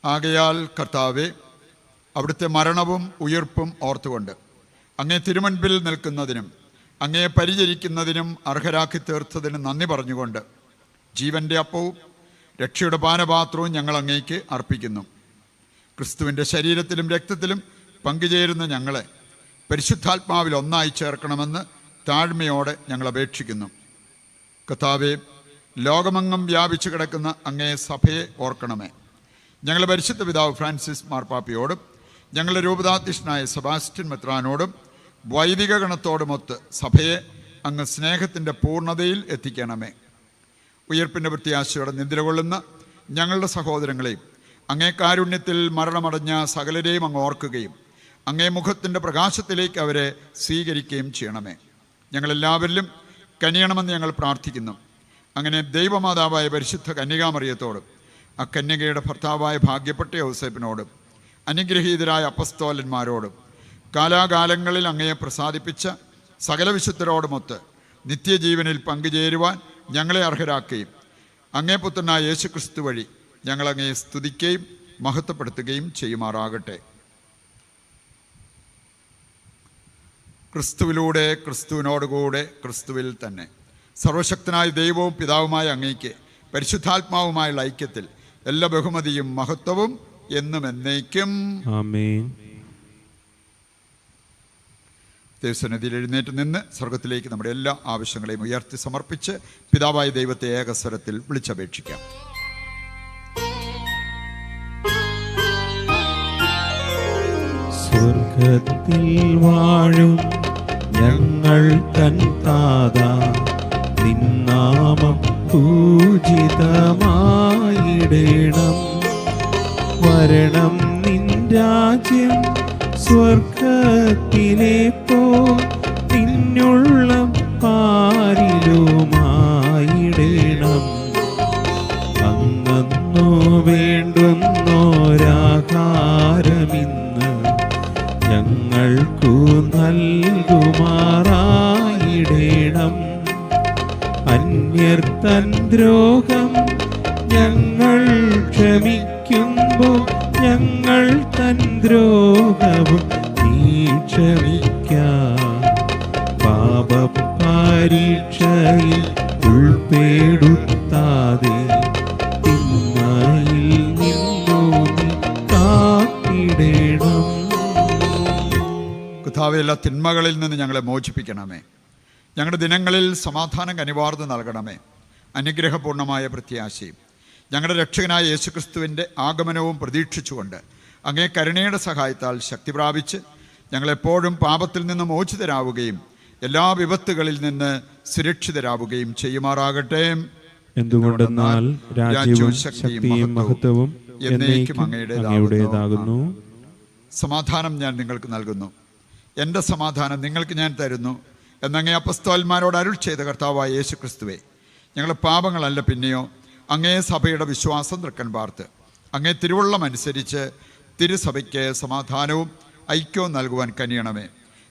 Speaker 2: ആകയാൽ കർത്താവെ, അവിടുത്തെ മരണവും ഉയർപ്പും ഓർത്തുകൊണ്ട് അങ്ങേ തിരുമുൻപിൽ നിൽക്കുന്നതിനും അങ്ങയെ പരിചരിക്കുന്നതിനും അർഹരാക്കി തീർത്തതിനും നന്ദി പറഞ്ഞുകൊണ്ട് ജീവൻ്റെ അപ്പവും രക്ഷയുടെ പാനപാത്രവും ഞങ്ങൾ അങ്ങേക്ക് അർപ്പിക്കുന്നു. ക്രിസ്തുവിൻ്റെ ശരീരത്തിലും രക്തത്തിലും പങ്കുചേരുന്ന ഞങ്ങളെ പരിശുദ്ധാത്മാവിൽ ഒന്നായി ചേർക്കണമെന്ന് താഴ്മയോടെ ഞങ്ങൾ അപേക്ഷിക്കുന്നു. കർത്താവേ, ലോകമെങ്ങും വ്യാപിച്ചു കിടക്കുന്ന അങ്ങേ സഭയെ ഓർക്കണമേ. ഞങ്ങളുടെ പരിശുദ്ധ പിതാവ് ഫ്രാൻസിസ് മാർപ്പാപ്പയോടും ഞങ്ങളുടെ രൂപതാധ്യക്ഷനായ സെബാസ്റ്റ്യൻ മെത്രാനോടും വൈദിക ഗണത്തോടുമൊത്ത് സഭയെ അങ്ങ് സ്നേഹത്തിൻ്റെ പൂർണ്ണതയിൽ എത്തിക്കണമേ. ഉയർപ്പിൻ്റെ പ്രത്യാശയോടെ നിദ്രകൊള്ളുന്ന ഞങ്ങളുടെ സഹോദരങ്ങളെയും അങ്ങേ കാരുണ്യത്തിൽ മരണമടഞ്ഞ സകലരെയും അങ്ങ് ഓർക്കുകയും അങ്ങേ മുഖത്തിൻ്റെ പ്രകാശത്തിലേക്ക് അവരെ സ്വീകരിക്കുകയും ചെയ്യണമേ. ഞങ്ങളെല്ലാവരിലും കനിയണമെന്ന് ഞങ്ങൾ പ്രാർത്ഥിക്കുന്നു. അങ്ങനെ ദൈവമാതാവായ പരിശുദ്ധ കന്യകാമറിയത്തോടും ആ കന്യകയുടെ ഭർത്താവായ ഭാഗ്യപ്പെട്ട ഔസേപ്പിനോടും അനുഗ്രഹീതരായ അപ്പസ്തോലന്മാരോടും കാലാകാലങ്ങളിൽ അങ്ങയെ പ്രസാദിപ്പിച്ച സകല വിശുദ്ധരോടുമൊത്ത് നിത്യജീവനിൽ പങ്കുചേരുവാൻ ഞങ്ങളെ അർഹരാക്കുകയും അങ്ങേ പുത്രനായ യേശുക്രിസ്തു വഴി ഞങ്ങളങ്ങയെ സ്തുതിക്കുകയും മഹത്വപ്പെടുത്തുകയും ചെയ്യുമാറാകട്ടെ. ക്രിസ്തുവിലൂടെ, ക്രിസ്തുവിനോടുകൂടെ, ക്രിസ്തുവിൽ തന്നെ സർവശക്തനായ ദൈവവും പിതാവുമായ അങ്ങയ്ക്ക് പരിശുദ്ധാത്മാവുമായുള്ള ഐക്യത്തിൽ എല്ലാ ബഹുമതിയും മഹത്വവും എന്നും എന്നേക്കും
Speaker 3: ആമേൻ.
Speaker 2: ദൈവസന്നിധിയിൽ എഴുന്നേറ്റ് നിന്ന് സ്വർഗത്തിലേക്ക് നമ്മുടെ എല്ലാ ആവശ്യങ്ങളെയും ഉയർത്തി സമർപ്പിച്ച് പിതാവായ ദൈവത്തെ ഏകസ്വരത്തിൽ വിളിച്ചപേക്ഷിക്കാം.
Speaker 3: സ്വർഗത്തിൽ വാഴും ഞങ്ങൾ തൻ താതാ, നിന്നാമം പൂജിതമായിടേണം. വരണം നിൻ രാജ്യം സ്വർഗത്തിലെ പോൽ നിന്നുള്ള പാരിലുമായിടേണം. അങ്ങന്നു വേണ്ടുന്നോരാഹാരമിന്ന് ഞങ്ങൾക്കു നൽകുമാറായിടേണം. അന്യർ തൻ ദ്രോഹം ഞങ്ങൾ ക്ഷമിക്കുമ്പോൾ ഞങ്ങൾ തൻ ദ്രോഹവും നീ ക്ഷമിക്കാം. പാപപരീക്ഷയിൽ ഉൾപ്പെടുത്താതെ തിന്മയിൽ നിന്നു നീ കാത്തിടേണം.
Speaker 2: കർത്താവേ, എല്ലാ തിന്മകളിൽ നിന്ന് ഞങ്ങളെ മോചിപ്പിക്കണമേ. ഞങ്ങളുടെ ദിനങ്ങളിൽ സമാധാനം കനിവാർന്ന് നൽകണമേ. അനുഗ്രഹപൂർണമായ പ്രത്യാശയും ഞങ്ങളുടെ രക്ഷകനായ യേശുക്രിസ്തുവിൻ്റെ ആഗമനവും പ്രതീക്ഷിച്ചുകൊണ്ട് അങ്ങേ കരുണയുടെ സഹായത്താൽ ശക്തി പ്രാപിച്ച് ഞങ്ങളെപ്പോഴും പാപത്തിൽ നിന്ന് മോചിതരാവുകയും എല്ലാ വിപത്തുകളിൽ നിന്ന് സുരക്ഷിതരാവുകയും ചെയ്യുമാറാകട്ടെ.
Speaker 3: എന്തുകൊണ്ടെന്നാൽ രാജ്യവും ശക്തിയും മഹത്വവും എന്നേക്കും അങ്ങയുടേതാകുന്നു.
Speaker 2: സമാധാനം ഞാൻ നിങ്ങൾക്ക് നൽകുന്നു, എൻ്റെ സമാധാനം നിങ്ങൾക്ക് ഞാൻ തരുന്നു എന്നങ്ങേ അപ്പസ്തോലന്മാരോട് അരുൾ ചെയ്ത കർത്താവായ യേശുക്രിസ്തുവേ, ഞങ്ങളുടെ പാപങ്ങളല്ല പിന്നെയോ അങ്ങേ സഭയുടെ വിശ്വാസം തൃക്കൻ പാർത്ത് അങ്ങേ തിരുവുള്ളം അനുസരിച്ച് തിരുസഭയ്ക്ക് സമാധാനവും ഐക്യവും നൽകുവാൻ കനിയണമേ.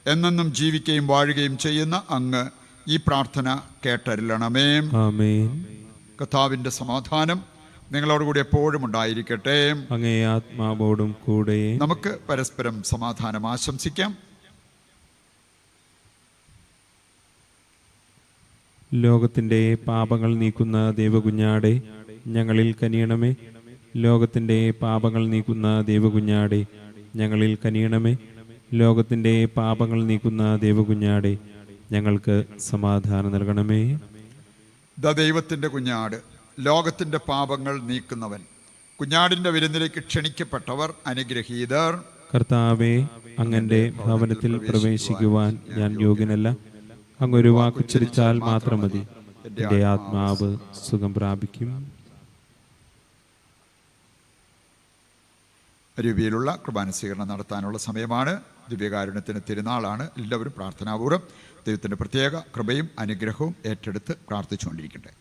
Speaker 2: എന്നെന്നും ജീവിക്കുകയും വാഴുകയും ചെയ്യുന്ന അങ്ങ് ഈ പ്രാർത്ഥന കേട്ടരുളണമേ.
Speaker 3: ആമേൻ.
Speaker 2: കർത്താവിൻ്റെ സമാധാനം നിങ്ങളോടുകൂടി എപ്പോഴും ഉണ്ടായിരിക്കട്ടെ.
Speaker 3: അങ്ങേ ആത്മാവോടും കൂടെ.
Speaker 2: നമുക്ക് പരസ്പരം സമാധാനം ആശംസിക്കാം.
Speaker 3: ലോകത്തിൻ്റെ പാപങ്ങൾ നീക്കുന്ന ദൈവകുഞ്ഞാടെ ഞങ്ങളിൽ കനിയണമേ. ലോകത്തിൻ്റെ പാപങ്ങൾ നീക്കുന്ന ദൈവകുഞ്ഞാടെ ഞങ്ങളിൽ കനിയണമേ. ലോകത്തിൻ്റെ പാപങ്ങൾ നീക്കുന്ന ദൈവകുഞ്ഞാടെ ഞങ്ങൾക്ക് സമാധാനം നൽകണമേ.
Speaker 2: ദൈവത്തിൻ്റെ കുഞ്ഞാട്, ലോകത്തിൻ്റെ പാപങ്ങൾ നീക്കുന്നവൻ, കുഞ്ഞാടിൻ്റെ വിരുന്നിലേക്ക് ക്ഷണിക്കപ്പെട്ടവർ അനുഗ്രഹീതർ.
Speaker 3: കർത്താവേ, അങ്ങൻ്റെ ഭവനത്തിൽ പ്രവേശിക്കുവാൻ ഞാൻ യോഗ്യനല്ല. അങ്ങൊരു വാക്കുച്ചരിച്ചാൽ മാത്രം മതി, എൻ്റെ ആത്മാവ് സുഖം പ്രാപിക്കും.
Speaker 2: രൂപയിലുള്ള കുർബാന സ്വീകരണം നടത്താനുള്ള സമയമാണ്. ദിവ്യകാരുണ്യത്തിന് തിരുനാളാണ്. എല്ലാവരും പ്രാർത്ഥനാപൂർവ്വം ദൈവത്തിൻ്റെ പ്രത്യേക കൃപയും അനുഗ്രഹവും ഏറ്റെടുത്ത് പ്രാർത്ഥിച്ചുകൊണ്ടിരിക്കട്ടെ.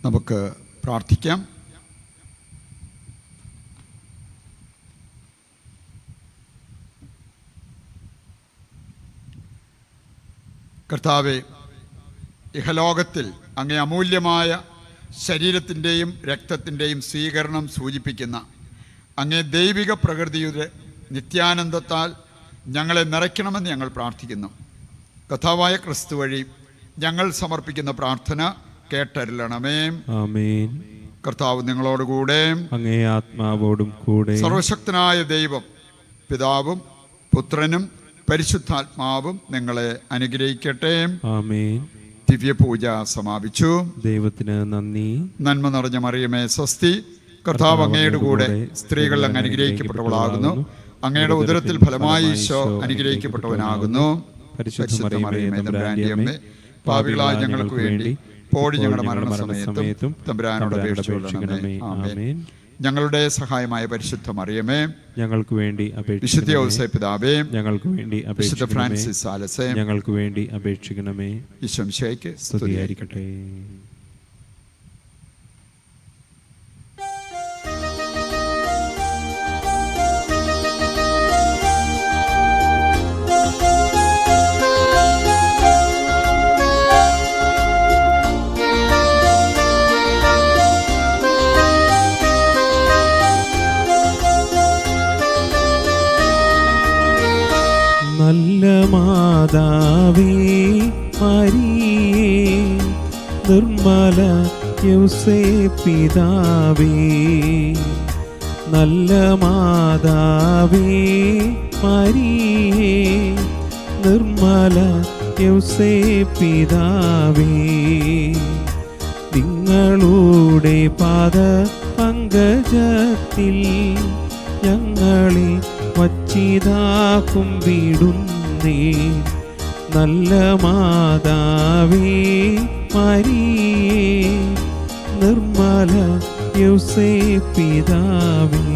Speaker 2: നമുക്ക് പ്രാർത്ഥിക്കാം. കർത്താവേ, ഇഹലോകത്തിൽ അങ്ങേ അമൂല്യമായ ശരീരത്തിൻ്റെയും രക്തത്തിൻ്റെയും സ്വീകരണം സൂചിപ്പിക്കുന്ന അങ്ങേ ദൈവിക പ്രകൃതിയുടെ നിത്യാനന്ദത്താൽ ഞങ്ങളെ നിറയ്ക്കണമെന്ന് ഞങ്ങൾ പ്രാർത്ഥിക്കുന്നു. കർത്താവായ ക്രിസ്തു വഴി ഞങ്ങൾ സമർപ്പിക്കുന്ന പ്രാർത്ഥന കേട്ടരുളണമേ.
Speaker 3: ആമേൻ.
Speaker 2: കർത്താവ് നിങ്ങളോടുകൂടെ,
Speaker 3: അങ്ങേ ആത്മാവോടും കൂടെ.
Speaker 2: സർവശക്തനായ ദൈവം പിതാവും പുത്രനും പരിശുദ്ധാത്മാവും നിങ്ങളെ അനുഗ്രഹിക്കട്ടെ.
Speaker 3: ആമേൻ.
Speaker 2: ദിവ്യപൂജ സമാപിച്ചു.
Speaker 3: ദൈവത്തിന് നന്ദി.
Speaker 2: നന്മ നിറഞ്ഞ മറിയമേ സ്വസ്തി, കർത്താവ് അങ്ങയുടെ കൂടെ, സ്ത്രീകൾ അങ്ങ് അനുഗ്രഹിക്കപ്പെട്ടവളാകുന്നു. അങ്ങയുടെ ഉദരത്തിൽ ഫലമായി ഈശോ അനുഗ്രഹിക്കപ്പെട്ടവനാകുന്നു. പരിശുദ്ധ മറിയമേ തമ്പുരാന്റെ അമ്മേ, പാപികളായ ഞങ്ങൾക്ക് വേണ്ടി ഇപ്പോഴും ഞങ്ങളുടെ മരണസമയത്തും തമ്പുരാനോട് അപേക്ഷിച്ചുകൊള്ളണമേ. ആമേൻ. ഞങ്ങളുടെ സഹായമായ പരിശുദ്ധ മറിയമേ, ഞങ്ങൾക്ക് വേണ്ടി വിശുദ്ധ ഔസേപ്പ് പിതാവേ, ഞങ്ങൾക്ക് വേണ്ടി വിശുദ്ധ ഫ്രാൻസിസ് സാലസേ, ഞങ്ങൾക്ക് വേണ്ടി അപേക്ഷിക്കണമേ. ഈശോ മിശിഹായ്ക്ക് സ്തുതിയായിരിക്കട്ടെ.
Speaker 1: നല്ല മാതാവേ മരിയേ, നിർമ്മല യൗസേപ്പ് പിതാവേ, നല്ല മാതാവേ മരിയേ, നിർമ്മല യൗസേപ്പ് പിതാവേ, നിങ്ങളുടെ പാദ പങ്കജത്തിൽ ഞങ്ങളെ വച്ചിതാക്കും വിടുന്നേ. നല്ല മാതാവേ മരിയേ, നിർമ്മല യൗസേപ്പ് പിതാവേ.